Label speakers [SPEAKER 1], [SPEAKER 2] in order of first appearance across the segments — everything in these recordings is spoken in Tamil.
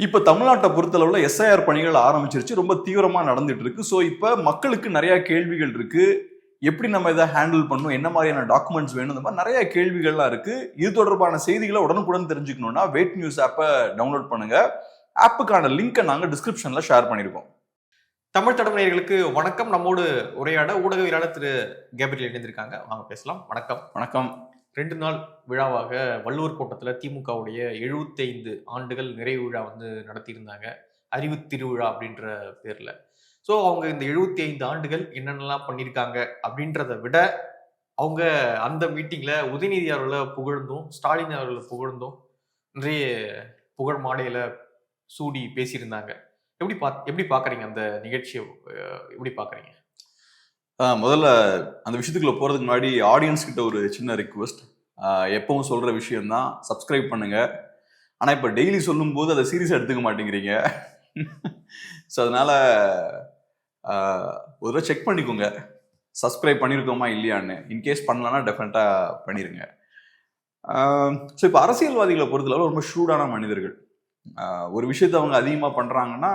[SPEAKER 1] இப்ப தமிழ்நாட்டை பொறுத்தளவுல எஸ்ஐஆர் பணிகள் ஆரம்பிச்சிருச்சு, ரொம்ப தீவிரமா நடந்துட்டு இருக்கு. ஸோ இப்ப மக்களுக்கு நிறைய கேள்விகள் இருக்கு. எப்படி நம்ம இதை ஹேண்டில் பண்ணணும், என்ன மாதிரியான டாக்குமெண்ட்ஸ் வேணும், இந்த மாதிரி நிறைய கேள்விகள்லாம் இருக்கு. இது தொடர்பான செய்திகளை உடனுக்குடன் தெரிஞ்சுக்கணும்னா வெயிட் நியூஸ் ஆப்பை டவுன்லோட் பண்ணுங்க. ஆப்புக்கான லிங்கை நாங்கள் டிஸ்கிரிப்ஷன்ல ஷேர் பண்ணியிருக்கோம்.
[SPEAKER 2] தமிழ் தடவையர்களுக்கு வணக்கம். நம்மோடு உரையாட ஊடகவியலாளர் திரு கேப்ரியல் இணைந்திருக்காங்க. வாங்க பேசலாம். வணக்கம்.
[SPEAKER 1] வணக்கம்.
[SPEAKER 2] 2 நாள் விழாவாக வள்ளுவர் கோட்டத்தில் திமுகவுடைய 75 ஆண்டுகள் நிறைவு விழா நடத்தியிருந்தாங்க. அறிவு திருவிழா அப்படின்ற பேர்ல. ஸோ அவங்க இந்த 75 ஆண்டுகள் என்னென்னலாம் பண்ணியிருக்காங்க அப்படின்றத விட அவங்க அந்த மீட்டிங்ல உதயநிதி அவர்களை புகழ்ந்தும் ஸ்டாலின் அவர்களை புகழ்ந்தும் நிறைய புகழ் மாலையில சூடி பேசியிருந்தாங்க. எப்படி பாக்குறீங்க அந்த நிகழ்ச்சியை? எப்படி பாக்குறீங்க?
[SPEAKER 1] முதல்ல அந்த விஷயத்துக்குள்ள போறதுக்கு முன்னாடி ஆடியன்ஸ் கிட்ட ஒரு சின்ன ரிக்வெஸ்ட். எப்பவும் சொல்ற விஷயம்தான், சப்ஸ்கிரைப் பண்ணுங்க. ஆனா இப்ப டெய்லி சொல்லும் போது அதை சீரியஸா எடுத்துக்க மாட்டேங்கிறீங்க. ஸோ அதனால ஒரு தடவை செக் பண்ணிக்கோங்க, சப்ஸ்கிரைப் பண்ணியிருக்கோமா இல்லையான்னு. இன்கேஸ் பண்ணலன்னா டெஃபினட்டா பண்ணிருங்க. ஸோ இப்போ அரசியல்வாதிகளை பொறுத்தளவு ரொம்ப ஷூடான மனிதர்கள். ஒரு விஷயத்த அவங்க அதிகமாக பண்றாங்கன்னா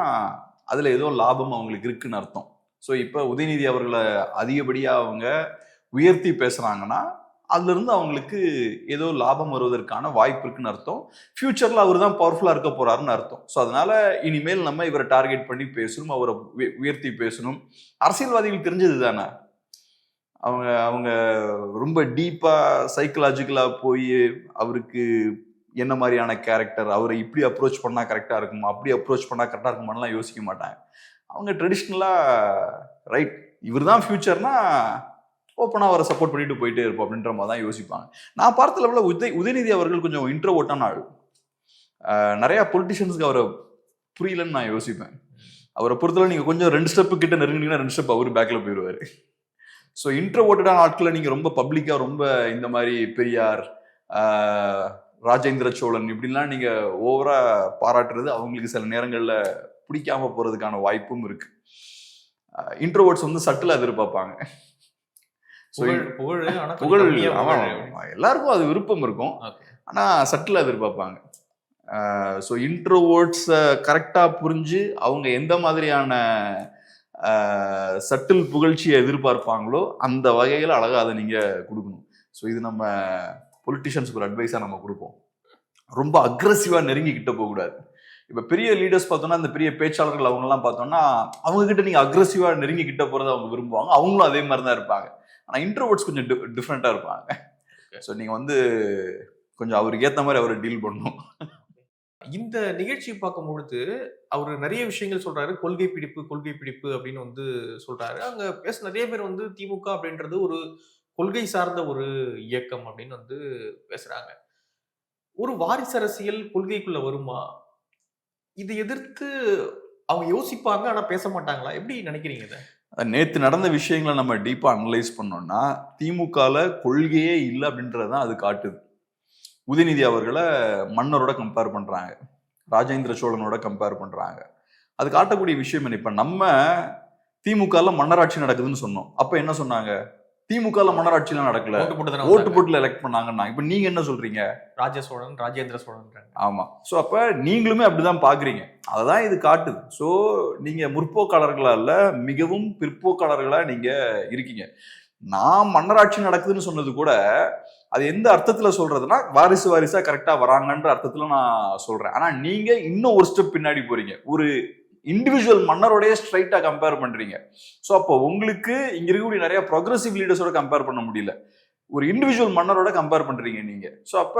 [SPEAKER 1] அதுல ஏதோ லாபம் அவங்களுக்கு இருக்குன்னு அர்த்தம். ஸோ இப்போ உதயநிதி அவர்களை அதிகப்படியாக அவங்க உயர்த்தி பேசுகிறாங்கன்னா அதுலேருந்து அவங்களுக்கு ஏதோ லாபம் வருவதற்கான வாய்ப்பு இருக்குன்னு அர்த்தம். ஃபியூச்சரில் அவர் தான் பவர்ஃபுல்லாக இருக்க போகிறாருன்னு அர்த்தம். ஸோ அதனால் இனிமேல் நம்ம இவரை டார்கெட் பண்ணி பேசணும், அவரை உயர்த்தி பேசணும். அரசியல்வாதிகளுக்கு தெரிஞ்சது தானே, அவங்க ரொம்ப டீப்பாக சைக்கலாஜிக்கலாக போய் அவருக்கு என்ன மாதிரியான கேரக்டர், அவரை இப்படி அப்ரோச் பண்ணால் கரெக்டாக இருக்குமா, அப்படி அப்ரோச் பண்ணால் கரெக்டாக இருக்குமான்லாம் யோசிக்க மாட்டாங்க. அவங்க ட்ரெடிஷ்னலாக ரைட் இவர் தான் ஃபியூச்சர்னா ஓப்பனாக அவரை சப்போர்ட் பண்ணிட்டு போயிட்டே இருப்போம் அப்படின்ற மாதிரி தான் யோசிப்பாங்க. நான் பார்த்த லெவலில் உதயநிதி அவர்கள் கொஞ்சம் இன்ட்ரோவர்ட்டான ஆள். நிறையா பொலிட்டிஷியன்ஸுக்கு அவரை புரியலன்னு நான் யோசிப்பேன். அவரை பொறுத்தவரை நீங்கள் கொஞ்சம் 2 ஸ்டெப்பு கிட்ட நெருங்கினீங்கன்னா 2 ஸ்டெப் அவர் பேக்கில் போயிடுவார். ஸோ இன்ட்ரோவர்ட்டான ஆட்களை நீங்கள் ரொம்ப பப்ளிக்காக ரொம்ப இந்த மாதிரி பெரியார், ராஜேந்திர சோழன் இப்படிலாம் நீங்கள் ஓவராக பாராட்டுறது அவங்களுக்கு சில நேரங்களில் பிடிக்காம போறதுக்கான வாய்ப்பும் இருக்கு. இன்ட்ரோவர்ட்ஸ் சட்டிலா எதிர்பார்ப்பாங்க. புகழ் எல்லாருக்கும் அது விருப்பம் இருக்கும், ஆனா சட்டிலா எதிர்பார்ப்பாங்க. ஸோ இன்ட்ரோவர்ட்ஸை கரெக்டா புரிஞ்சு அவங்க எந்த மாதிரியான சட்டில் புகழ்ச்சியை எதிர்பார்ப்பாங்களோ அந்த வகையில் அழகா அதை நீங்க கொடுக்கணும். ஸோ இது நம்ம பொலிட்டிஷியன்ஸ்க்கு ஒரு அட்வைஸா நம்ம கொடுப்போம். ரொம்ப அக்ரெசிவா நெருங்கி கிட்ட போகக்கூடாது. இப்போ பெரிய லீடர்ஸ் பார்த்தோம்னா, அந்த பெரிய பேச்சாளர்கள் அவங்கெல்லாம் பார்த்தோம்னா அவங்க கிட்ட நீங்க அக்ரெசிவா நெருங்கி கிட்ட போறதை அவங்க விரும்புவாங்க. அவங்களும் அதே மாதிரி தான் இருப்பாங்க. ஆனா இன்ட்ரோவர்ட்ஸ் கொஞ்சம் டிஃப்ரெண்டா இருப்பாங்க. ஸோ நீங்க கொஞ்சம் அவருக்கு ஏற்ற மாதிரி அவரை டீல் பண்ணணும்.
[SPEAKER 2] இந்த நிகழ்ச்சி பார்க்கும் பொழுது அவர் நிறைய விஷயங்கள் சொல்றாரு. கொள்கை பிடிப்பு அப்படின்னு சொல்றாரு. அங்க பேச நிறைய பேர் திமுக அப்படின்றது ஒரு கொள்கை சார்ந்த ஒரு இயக்கம் அப்படின்னு பேசுறாங்க. ஒரு வாரிசு அரசியல் கொள்கைக்குள்ள வருமா? இதை எதிர்த்து அவங்க யோசிப்பாங்க, ஆனா பேச மாட்டாங்களா? எப்படி நினைக்கிறீங்க இதை?
[SPEAKER 1] நேற்று நடந்த விஷயங்களை நம்ம டீப்பா அனலைஸ் பண்ணோம்னா திமுகல கொள்கையே இல்லை அப்படின்றதான் அது காட்டுது. உதயநிதி அவர்களை மன்னரோட கம்பேர் பண்றாங்க, ராஜேந்திர சோழனோட கம்பேர் பண்றாங்க. அது காட்டக்கூடிய விஷயம் என்ன? இப்ப நம்ம திமுகல மன்னராட்சி நடக்குதுன்னு சொன்னோம். அப்ப என்ன சொன்னாங்க? திமுகல மன்னராட்சியெல்லாம் நடக்கல, ஓட்டு போட்டுல எலெக்ட் பண்ணாங்கன்னா. இப்ப நீங்க என்ன சொல்றீங்க?
[SPEAKER 2] ராஜேந்திர சோழன்.
[SPEAKER 1] ஆமா. சோ அப்ப நீங்களுமே அப்படிதான் பாக்குறீங்க. அததான் இது காட்டுது. சோ நீங்க முற்போக்காளர்களா இல்ல, மிகவும் பிற்போக்காளர்களா நீங்க இருக்கீங்க. நான் மன்னராட்சி நடக்குதுன்னு சொன்னது கூட அது எந்த அர்த்தத்துல சொல்றதுன்னா வாரிசா கரெக்டா வராங்கன்ற அர்த்தத்துல நான் சொல்றேன். ஆனா நீங்க இன்னும் ஒரு ஸ்டெப் பின்னாடி போறீங்க. ஒரு இண்டிவிஜுவல் மன்னரோடய ஸ்ட்ரைட்டா கம்பேர் பண்றீங்க. ஸோ அப்போ உங்களுக்கு இங்க இருக்கக்கூடிய நிறைய ப்ரோக்ரசிவ் லீடர்ஸோட கம்பேர் பண்ண முடியல, ஒரு இண்டிவிஜுவல் மன்னரோட கம்பேர் பண்றீங்க நீங்க. ஸோ அப்ப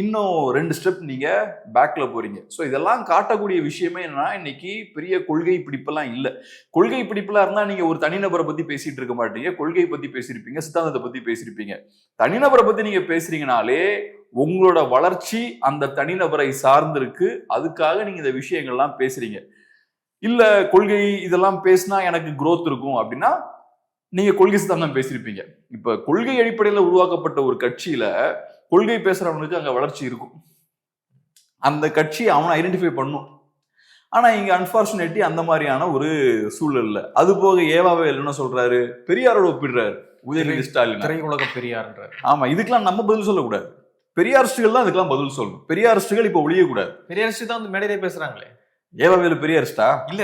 [SPEAKER 1] இன்னும் 2 ஸ்டெப் நீங்க பேக்ல போறீங்க. ஸோ இதெல்லாம் காட்டக்கூடிய விஷயமே என்னன்னா, இன்னைக்கு பெரிய கொள்கை பிடிப்பெல்லாம் இல்லை. கொள்கை பிடிப்பெல்லாம் இருந்தா நீங்க ஒரு தனிநபரை பத்தி பேசிட்டு இருக்க மாட்டீங்க, கொள்கை பத்தி பேசியிருப்பீங்க, சித்தாந்தத்தை பத்தி பேசியிருப்பீங்க. தனிநபரை பத்தி நீங்க பேசுறீங்கனாலே உங்களோட வளர்ச்சி அந்த தனிநபரை சார்ந்திருக்கு. அதுக்காக நீங்க இந்த விஷயங்கள்லாம் பேசுறீங்க. இல்ல கொள்கை இதெல்லாம் பேசினா எனக்கு growth இருக்கும் அப்படின்னா நீங்க கொள்கை சித்தாந்தம் பேசியிருப்பீங்க. இப்ப கொள்கை அடிப்படையில் உருவாக்கப்பட்ட ஒரு கட்சியில கொள்கை பேசுறவனுக்கு அங்க வளர்ச்சி இருக்கும், அந்த கட்சி அவனை ஐடென்டிஃபை பண்ணும். ஆனா இங்க அன்பார்ச்சுனேட்லி அந்த மாதிரியான ஒரு சூழல்ல. அது போக ஏவாவே என்ன சொல்றாரு, பெரியாரோட ஒப்பிடுறாரு உதயநிதி ஸ்டாலின்,
[SPEAKER 2] திரையுலக பெரியார்ன்றார்.
[SPEAKER 1] ஆமா, இதுக்கெல்லாம் நம்ம பதில் சொல்லக்கூடாது. பெரியாரிஸ்டுகள் தான் அதுக்கெல்லாம் பதில் சொல்லணும். பெரியாரிஸ்டுகள் இப்ப ஒழியக்கூடாது.
[SPEAKER 2] பெரியாரிஸ்ட் தான் அந்த மேடையிலே பேசுறாங்களே.
[SPEAKER 1] ஏவாவேலு பெரியாரிஸ்டா
[SPEAKER 2] இல்ல,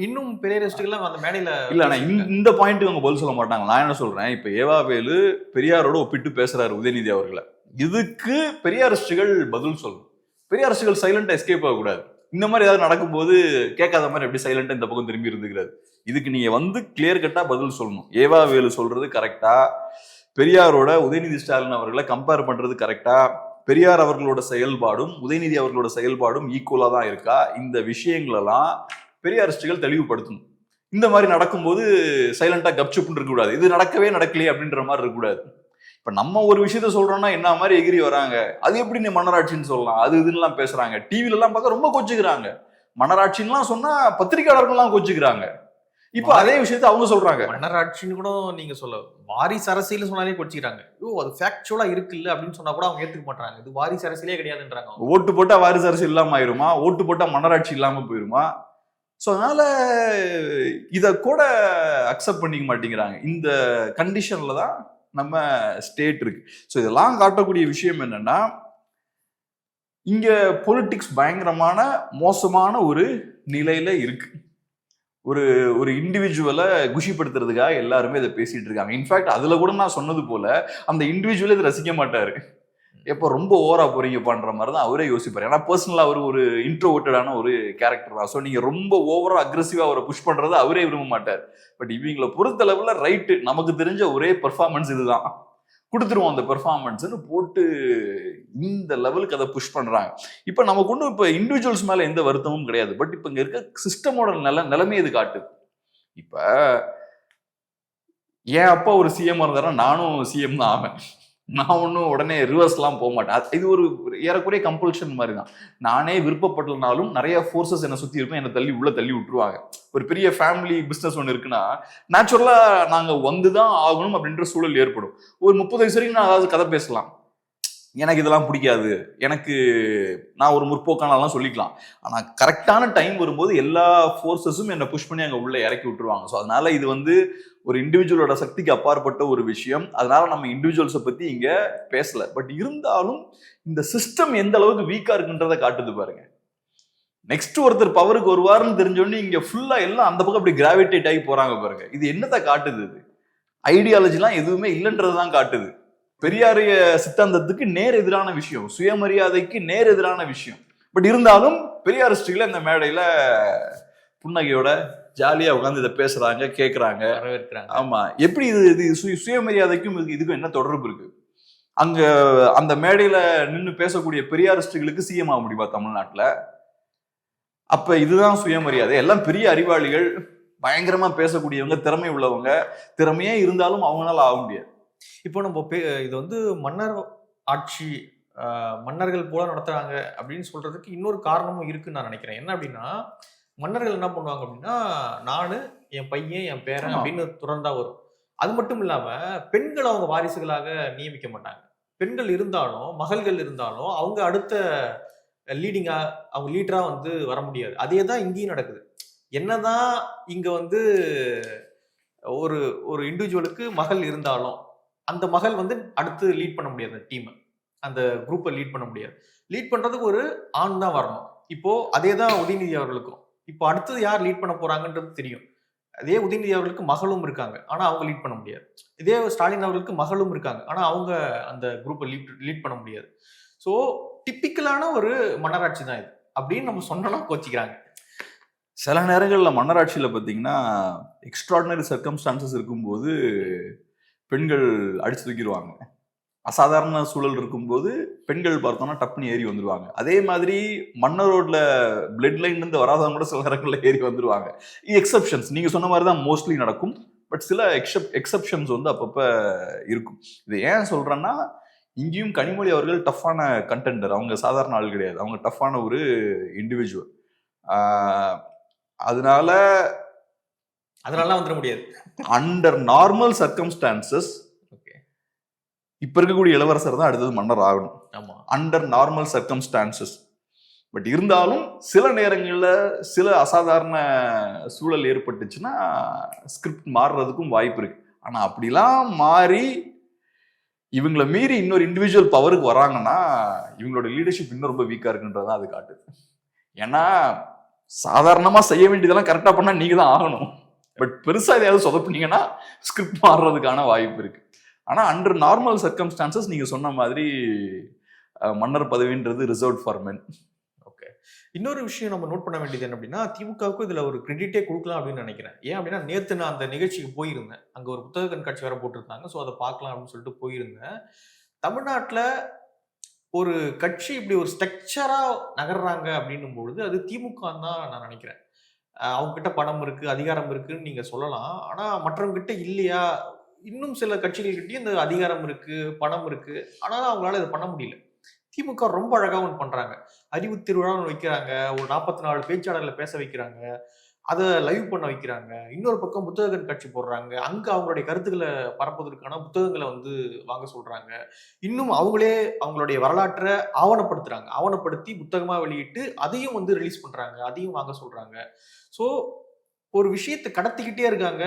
[SPEAKER 2] இன்னும் பெரியாரிஸ்டுகள் அந்த மேடையில
[SPEAKER 1] இல்ல. ஆனா இந்த பாயிண்ட்டுக்கு அவங்க பதில் சொல்ல மாட்டாங்க. நான் என்ன சொல்றேன், இப்ப ஏவாவேலு பெரியாரோட ஒப்பிட்டு பேசுறாரு உதயநிதி அவர்களை. இதுக்கு பெரியாரிஸ்டுகள் பதில் சொல்லணும். பெரியாரிஸ்டுகள் சைலண்டா எஸ்கேப் ஆகக்கூடாது. இந்த மாதிரி ஏதாவது நடக்கும்போது கேட்காத மாதிரி எப்படி சைலண்டா இந்த பக்கம் திரும்பி இருந்துக்கிறாரு. இதுக்கு நீங்க வந்து கிளியர் கட்டா பதில் சொல்லணும். ஏவாவேலு சொல்றது கரெக்டா, பெரியாரோட உதயநிதி ஸ்டாலின் அவர்களை கம்பேர் பண்றது கரெக்டா, பெரியார் அவர்களோட செயல்பாடும் உதயநிதி அவர்களோட செயல்பாடும் ஈக்குவலா தான் இருக்கா, இந்த விஷயங்களெல்லாம் பெரியாரிஸ்டுகள் தெளிவுபடுத்தணும். இந்த மாதிரி நடக்கும்போது சைலண்டா கப்சுப்புன்னு இருக்கக்கூடாது. இது நடக்கலையே அப்படின்ற மாதிரி இருக்கக்கூடாது. இப்ப நம்ம ஒரு விஷயத்த சொல்றோம்னா என்ன மாதிரி எகிரி வராங்க, அது எப்படி நீ மன்னராட்சின்னு சொல்லலாம், அது இதுன்னு பேசுறாங்க. டிவில எல்லாம் பார்க்க ரொம்ப கொச்சுக்கிறாங்க. மன்னராட்சின்லாம் சொன்னா பத்திரிகையாளர்கள்லாம் கொச்சுக்கிறாங்க. இப்ப அதே விஷயத்த அவங்க சொல்றாங்க.
[SPEAKER 2] மன்னராட்சின்னு கூட நீங்க சொல்ல, வாரிசு அரசியல் சொன்னாலே கொச்சிக்கிறாங்க. அது ஃபேக்சுவலா இருக்குல்ல அப்படின்னு சொன்னா கூட அவங்க ஏத்துக்க மாட்டாங்க. இது வாரிசு அரசியலே கிடையாதுன்றாங்க.
[SPEAKER 1] ஓட்டு போட்டா வாரிசு அரசியல் இல்லாம ஆயிருமா, ஓட்டு போட்டா மன்னராட்சி இல்லாம போயிருமா? ஸோ அதனால இதை கூட அக்செப்ட் பண்ணிக்க மாட்டேங்கிறாங்க. இந்த கண்டிஷன்ல தான் நம்ம ஸ்டேட் இருக்கு. ஸோ இதெல்லாம் காட்டக்கூடிய விஷயம் என்னன்னா, இங்க பொலிட்டிக்ஸ் பயங்கரமான மோசமான ஒரு நிலையில இருக்கு. ஒரு இண்டிவிஜுவலை குஷிப்படுத்துறதுக்காக எல்லாருமே இதை பேசிட்டு இருக்காங்க. இன்ஃபேக்ட் அதுல கூட நான் சொன்னது போல அந்த இண்டிவிஜுவலே இதை ரசிக்க மாட்டாரு. எப்போ ரொம்ப ஓவரா போறீங்க பண்ற மாதிரி தான் அவரே யோசிப்பாரு. ஏன்னா பர்சனலா அவர் ஒரு இன்ட்ரோவர்ட்டடான ஒரு கேரக்டர் தான். ஸோ நீங்க ரொம்ப ஓவரா அக்ரெசிவா அவரை புஷ் பண்றதை அவரே விரும்ப மாட்டார். பட் இவங்களை பொறுத்தளவுல ரைட்டு, நமக்கு தெரிஞ்ச ஒரே பெர்ஃபார்மன்ஸ் இதுதான், கொடுத்துருவோம் அந்த பெர்ஃபார்மன்ஸ்ன்னு போட்டு இந்த லெவலுக்கு அதை புஷ் பண்றாங்க. இப்ப நமக்கு ஒன்றும் இப்ப இண்டிவிஜுவல்ஸ் மேல எந்த வருத்தமும் கிடையாது. பட் இப்ப இங்க இருக்க சிஸ்டமோட நிலைமை இது காட்டுது. இப்ப என் அப்பா ஒரு சிஎம் இருந்தாரா, நானும் சிஎம் தான் ஆவேன். நான் ஒன்றும் உடனே ரிவர்ஸ்லாம் போக மாட்டேன். இது ஒரு ஏறக்குறைய கம்பல்ஷன் மாதிரி தான். நானே விருப்பப்பட்டனாலும் நிறைய ஃபோர்ஸஸ் என்னை சுற்றி இருக்கும், என்னை உள்ள தள்ளி விட்டுருவாங்க. ஒரு பெரிய ஃபேமிலி பிஸ்னஸ் ஒன்று இருக்குன்னா நேச்சுரலாக நாங்கள் வந்து தான் ஆகணும் அப்படின்ற சூழல் ஏற்படும். ஒரு 30 வயசு வரைக்கும் நான் அதாவது கதை பேசலாம், எனக்கு இதெல்லாம் பிடிக்காது, எனக்கு நான் ஒரு முற்போக்கானலாம் சொல்லிக்கலாம். ஆனால் கரெக்டான டைம் வரும்போது எல்லா ஃபோர்ஸஸும் என்னை புஷ் பண்ணி அங்கே உள்ளே இறக்கி விட்டுருவாங்க. ஸோ அதனால இது வந்து ஒரு இண்டிவிஜுவலோட சக்திக்கு அப்பாற்பட்ட ஒரு விஷயம். அதனால நம்ம இண்டிவிஜுவல்ஸை பற்றி இங்கே பேசலை. பட் இருந்தாலும் இந்த சிஸ்டம் எந்த அளவுக்கு வீக்காக இருக்குன்றதை காட்டுது பாருங்க. நெக்ஸ்ட் ஒருத்தர் பவருக்கு வருவாருன்னு தெரிஞ்சோடனே இங்கே ஃபுல்லாக எல்லாம் அந்த பக்கம் அப்படி கிராவிடேட் ஆகி போகிறாங்க பாருங்க. இது என்னத்தை காட்டுது? இது ஐடியாலஜிலாம் எதுவுமே இல்லைன்றது தான் காட்டுது. பெரியாரிய சித்தாந்தத்துக்கு நேர் எதிரான விஷயம், சுயமரியாதைக்கு நேர் எதிரான விஷயம். பட் இருந்தாலும் பெரியாரிஸ்டுகளை இந்த மேடையில புன்னகையோட ஜாலியா உட்காந்து இதை பேசுறாங்க, கேட்கறாங்க,
[SPEAKER 2] வரவேற்கிறாங்க.
[SPEAKER 1] ஆமா, எப்படி இது சுயமரியாதைக்கும் இதுக்கும் என்ன தொடர்பு இருக்கு? அங்க அந்த மேடையில நின்று பேசக்கூடிய பெரியாரிஸ்டுகளுக்கு சிஎம் ஆக முடியுமா தமிழ்நாட்டுல? அப்ப இதுதான் சுயமரியாதை. எல்லாம் பெரிய அறிவாளிகள், பயங்கரமா பேசக்கூடியவங்க, திறமை உள்ளவங்க. திறமையே இருந்தாலும் அவங்களால ஆக முடியாது.
[SPEAKER 2] இப்போ நம்ம இது வந்து மன்னர் ஆட்சி, மன்னர்கள் போல நடத்துறாங்க அப்படின்னு சொல்றதுக்கு இன்னொரு காரணமும் இருக்குன்னு நான் நினைக்கிறேன். என்ன அப்படின்னா, மன்னர்கள் என்ன பண்ணுவாங்க அப்படின்னா, நானு, என் பையன், என் பேரன் அப்படின்னு தொடர்ந்தா வரும். அது மட்டும் இல்லாம பெண்கள் அவங்க வாரிசுகளாக நியமிக்க மாட்டாங்க. பெண்கள் இருந்தாலும், மகள்கள் இருந்தாலும் அவங்க அடுத்த லீடிங்கா, அவங்க லீடரா வந்து வர முடியாது. அதே தான் இங்கேயும் நடக்குது. என்னதான் இங்க வந்து ஒரு ஒரு இண்டிவிஜுவலுக்கு மகள் இருந்தாலும் அந்த மகள் வந்து அடுத்து லீட் பண்ண முடியாது, அந்த டீமை, அந்த குரூப்பை லீட் பண்ண முடியாது. லீட் பண்றதுக்கு ஒரு ஆண் தான் வரணும். இப்போ அதே தான் உதயநிதி அவர்களுக்கும். இப்போ அடுத்தது யார் லீட் பண்ண போறாங்கன்றது தெரியும். அதே உதயநிதி அவர்களுக்கு மகளும் இருக்காங்க, ஆனா அவங்க லீட் பண்ண முடியாது. இதே ஸ்டாலின் அவர்களுக்கு மகளும் இருக்காங்க, ஆனா அவங்க அந்த குரூப்பை லீட் பண்ண முடியாது. ஸோ டிப்பிக்கலான ஒரு மன்னராட்சி தான் இது அப்படின்னு நம்ம சொன்னோம்னா கோச்சிக்கிறாங்க.
[SPEAKER 1] சில நேரங்களில் மன்னராட்சியில் பார்த்தீங்கன்னா எக்ஸ்ட்ராடினரி சர்க்கம்ஸ்டான்சஸ் இருக்கும்போது பெண்கள் அடிச்சு தூக்கிடுவாங்க. அசாதாரண சூழல் இருக்கும்போது பெண்கள் பார்த்தோம்னா டப்புன்னு ஏறி வந்துடுவாங்க. அதே மாதிரி மன்னரோட பிளட் லைன்லேருந்து வராதவங்க கூட சில நேரங்களில் ஏறி வந்துடுவாங்க. எக்ஸப்ஷன்ஸ் நீங்கள் சொன்ன மாதிரி தான் மோஸ்ட்லி நடக்கும். பட் சில எக்ஸப்ஷன்ஸ் வந்து அப்பப்போ இருக்கும். இது ஏன் சொல்கிறேன்னா, இங்கேயும் கனிமொழி அவர்கள் டஃப்பான கண்டெண்டர். அவங்க சாதாரண ஆள் கிடையாது, அவங்க டஃப்பான ஒரு இண்டிவிஜுவல். அதனால
[SPEAKER 2] வந்துட முடியாது.
[SPEAKER 1] அண்டர் நார்மல் சர்க்கம்ஸ்டான்சஸ் இப்ப இருக்கக்கூடிய இளவரசர் தான் அடுத்தது மன்னர் ஆகணும். Under normal circumstances. பட் இருந்தாலும் சில நேரங்களில் சில அசாதாரண சூழல் ஏற்பட்டுச்சுன்னா ஸ்கிரிப்ட் மாறுறதுக்கும் வாய்ப்பு இருக்கு. ஆனா அப்படிலாம் மாறி இவங்களை மீறி இன்னொரு இண்டிவிஜுவல் பவருக்கு வராங்கன்னா இவங்களோட லீடர்ஷிப் இன்னும் ரொம்ப வீக்கா இருக்குன்றதான் அது காட்டுது. ஏன்னா சாதாரணமா செய்ய வேண்டியதெல்லாம் கரெக்டா பண்ணா நீங்க தான் ஆகணும். பட் பெருசா எதையாவது சொதப்புனீங்கன்னா ஸ்கிரிப்ட் மாறுறதுக்கான வாய்ப்பு இருக்கு. ஆனா அண்டர் நார்மல் சர்க்கம்ஸ்டான்சஸ் நீங்க சொன்ன மாதிரி மன்னர் பதவின்றது ரிசர்வ் ஃபார் மென்.
[SPEAKER 2] ஓகே, இன்னொரு விஷயம் நம்ம நோட் பண்ண வேண்டியது என்ன அப்படின்னா, திமுகவுக்கு இதுல ஒரு கிரெடிட்டே கொடுக்கலாம் அப்படின்னு நினைக்கிறேன். ஏன் அப்படின்னா, நேத்து நான் அந்த நிகழ்ச்சிக்கு போயிருந்தேன். அங்க ஒரு புத்தக கண்காட்சி வேற போட்டிருந்தாங்க. ஸோ அதை பார்க்கலாம் அப்படின்னு சொல்லிட்டு போயிருந்தேன். தமிழ்நாட்டுல ஒரு கட்சி இப்படி ஒரு ஸ்ட்ரக்சரா நகர்றாங்க அப்படின்னும் பொழுது அது திமுக தான் நான் நினைக்கிறேன். அவங்க கிட்ட பணம் இருக்கு, அதிகாரம் இருக்குன்னு நீங்க சொல்லலாம். ஆனா மற்றவங்க கிட்ட இல்லையா? இன்னும் சில கட்சிகள்கிட்டயும் இந்த அதிகாரம் இருக்கு, பணம் இருக்கு. ஆனாலும் அவங்களால இதை பண்ண முடியல. திமுக ரொம்ப அழகா ஒன்று பண்றாங்க. அறிவு திருவிழா ஒன்று வைக்கிறாங்க. ஒரு 44 பேச்சாளர்களை பேச வைக்கிறாங்க. அதை லைவ் பண்ண வைக்கிறாங்க. இன்னொரு பக்கம் புத்தக கண்காட்சி போடுறாங்க. அங்க அவங்களுடைய கருத்துக்களை பரப்புவதற்கான புத்தகங்களை வந்து வாங்க சொல்றாங்க. இன்னும் அவங்களே அவங்களுடைய வரலாற்றை ஆவணப்படுத்துறாங்க. ஆவணப்படுத்தி புத்தகமா வெளியிட்டு அதையும் வந்து ரிலீஸ் பண்றாங்க. அதையும் வாங்க சொல்றாங்க. ஸோ ஒரு விஷயத்தை கடத்திக்கிட்டே இருக்காங்க.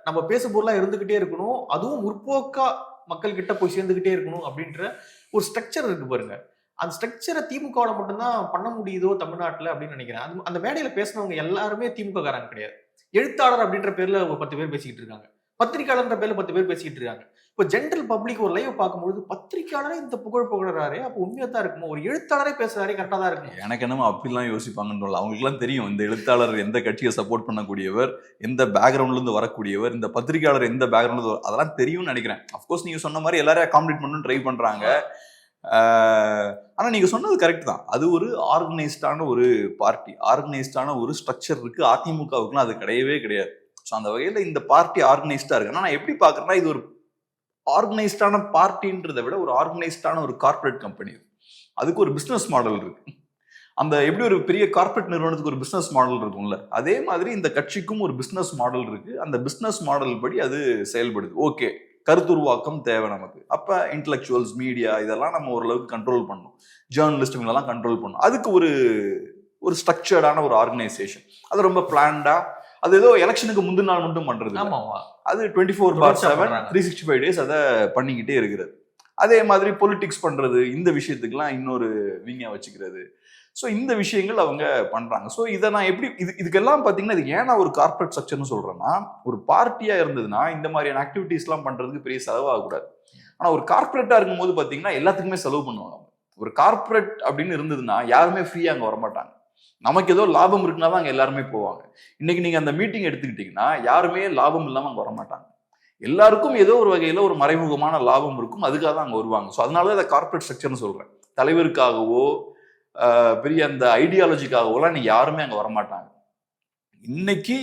[SPEAKER 2] நம்ம பேச பொருளா இருந்துகிட்டே இருக்கணும். அதுவும் முற்போக்கா மக்கள் கிட்ட போய் சேர்ந்துகிட்டே இருக்கணும் அப்படின்ற ஒரு ஸ்ட்ரக்சர் இருக்கு பாருங்க. அந்த ஸ்ட்ரக்சரை திமுகவோட மட்டும்தான் பண்ண முடியுதோ தமிழ்நாட்டுல அப்படின்னு நினைக்கிறேன். அந்த மேடையில பேசினவங்க எல்லாருமே திமுக காரங்க கிடையாது. எழுத்தாளர் அப்படின்ற பேர்ல ஒரு 10 பேர் பேசிக்கிட்டு இருக்காங்க. பத்திரிகையாளர்ன்ற பேர்ல 10 பேர் பேசிக்கிட்டு இருக்காங்க. இப்போ ஜென்ரல் பப்ளிக் ஒரு லைவ் பார்க்கும்போது பத்திரிகையாளரே இந்த புகழ்றாரு, அப்போ உண்மையா தான் இருக்குமோ? ஒரு எழுத்தாளரே பேசுறாரு, கரெக்டா தான் இருக்கும்.
[SPEAKER 1] எனக்கு என்னமோ அப்படிலாம் யோசிப்பாங்கன்னு அவங்களுக்கு எல்லாம் தெரியும் இந்த எழுத்தாளர் எந்த கட்சியை சப்போர்ட் பண்ணக்கூடியவர், எந்த பேக்ரவுண்ட்ல இருந்து வரக்கூடியவர், இந்த பத்திரிகையாளர் எந்த பேக்ரவுண்ட்ல இருந்து அதெல்லாம் தெரியும்னு நினைக்கிறேன். அப்கோர்ஸ் நீங்க சொன்ன மாதிரி எல்லாரையும் அகாமடேட் பண்ணணும்னு ட்ரை பண்றாங்க. ஆனா நீங்க சொன்னது கரெக்ட் தான். அது ஒரு ஆர்கனைஸ்டான ஒரு பார்ட்டி, ஆர்கனைஸ்டான ஒரு ஸ்ட்ரக்சர் இருக்கு. அதிமுகவுக்குலாம் அது கிடையவே கிடையாது. ஸோ அந்த வகையில இந்த பார்ட்டி ஆர்கனைஸ்டா இருக்கு. ஆனா நான் எப்படி பாக்குறேன்னா, இது ஒரு ஆர்கனைஸ்டான பார்ட்டின்றதை விட ஒரு ஆர்கனைஸ்டான ஒரு கார்பரேட் கம்பெனி. அதுக்கு ஒரு பிசினஸ் மாடல் இருக்கு. அந்த எப்படி ஒரு பெரிய கார்பரேட் நிறுவனத்துக்கு ஒரு பிசினஸ் மாடல் இருக்கும்ல, அதே மாதிரி இந்த கட்சிக்கும் ஒரு பிசினஸ் மாடல் இருக்கு. அந்த பிசினஸ் மாடல் படி அது செயல்படுது. ஓகே, கருத்துருவாக்கம் தேவை நமக்கு. அப்ப இன்டெலக்சுவல்ஸ், மீடியா இதெல்லாம் நம்ம ஓரளவுக்கு கண்ட்ரோல் பண்ணணும். ஜேர்னலிஸ்ட் இவங்களெல்லாம் கண்ட்ரோல் பண்ணணும். அதுக்கு ஒரு ஸ்ட்ரக்சர்டான ஒரு ஆர்கனைசேஷன். அது ரொம்ப பிளான்டா, அது ஏதோ எலெக்ஷனுக்கு முந்தின நாள் மட்டும் பண்றது. அது 24/7 365 days அதை பண்ணிக்கிட்டே இருக்கிறது. அதே மாதிரி பொலிட்டிக்ஸ் பண்றது, இந்த விஷயத்துக்குலாம் இன்னொரு விங்க வச்சுக்கிறது. ஸோ இந்த விஷயங்கள் அவங்க பண்றாங்க. ஸோ இதை நான் எப்படி இதுக்கெல்லாம் பார்த்தீங்கன்னா, இது ஏன் நான் ஒரு கார்பரேட் ஸ்ட்ரக்சர்னு சொல்றேன்னா, ஒரு பார்ட்டியா இருந்ததுன்னா இந்த மாதிரியான ஆக்டிவிட்டிஸ்லாம் பண்றதுக்கு பெரிய செலவாகக்கூடாது. ஆனால் ஒரு கார்பரேட்டா இருக்கும்போது பார்த்தீங்கன்னா எல்லாத்துக்குமே செலவு பண்ணுவாங்க. ஒரு கார்பரேட் அப்படின்னு இருந்ததுன்னா யாருமே ஃப்ரீயா அங்கே வரமாட்டாங்க. நமக்கு ஏதோ லாபம் இருக்குன்னா தான் அங்கே எல்லாருமே போவாங்க. இன்னைக்கு நீங்க அந்த மீட்டிங் எடுத்துக்கிட்டீங்கன்னா யாருமே லாபம் இல்லாமல் அங்கே வரமாட்டாங்க. எல்லாருக்கும் ஏதோ ஒரு வகையில ஒரு மறைமுகமான லாபம் இருக்கும். அதுக்காக தான் அங்கே வருவாங்க. ஸோ அதனாலதான் அதை கார்பரேட் ஸ்ட்ரக்சர்னு சொல்றேன். தலைவருக்காகவோ பெரிய அந்த ஐடியாலஜிக்காகவோலாம் நீங்க யாருமே அங்கே வரமாட்டாங்க. இன்னைக்கு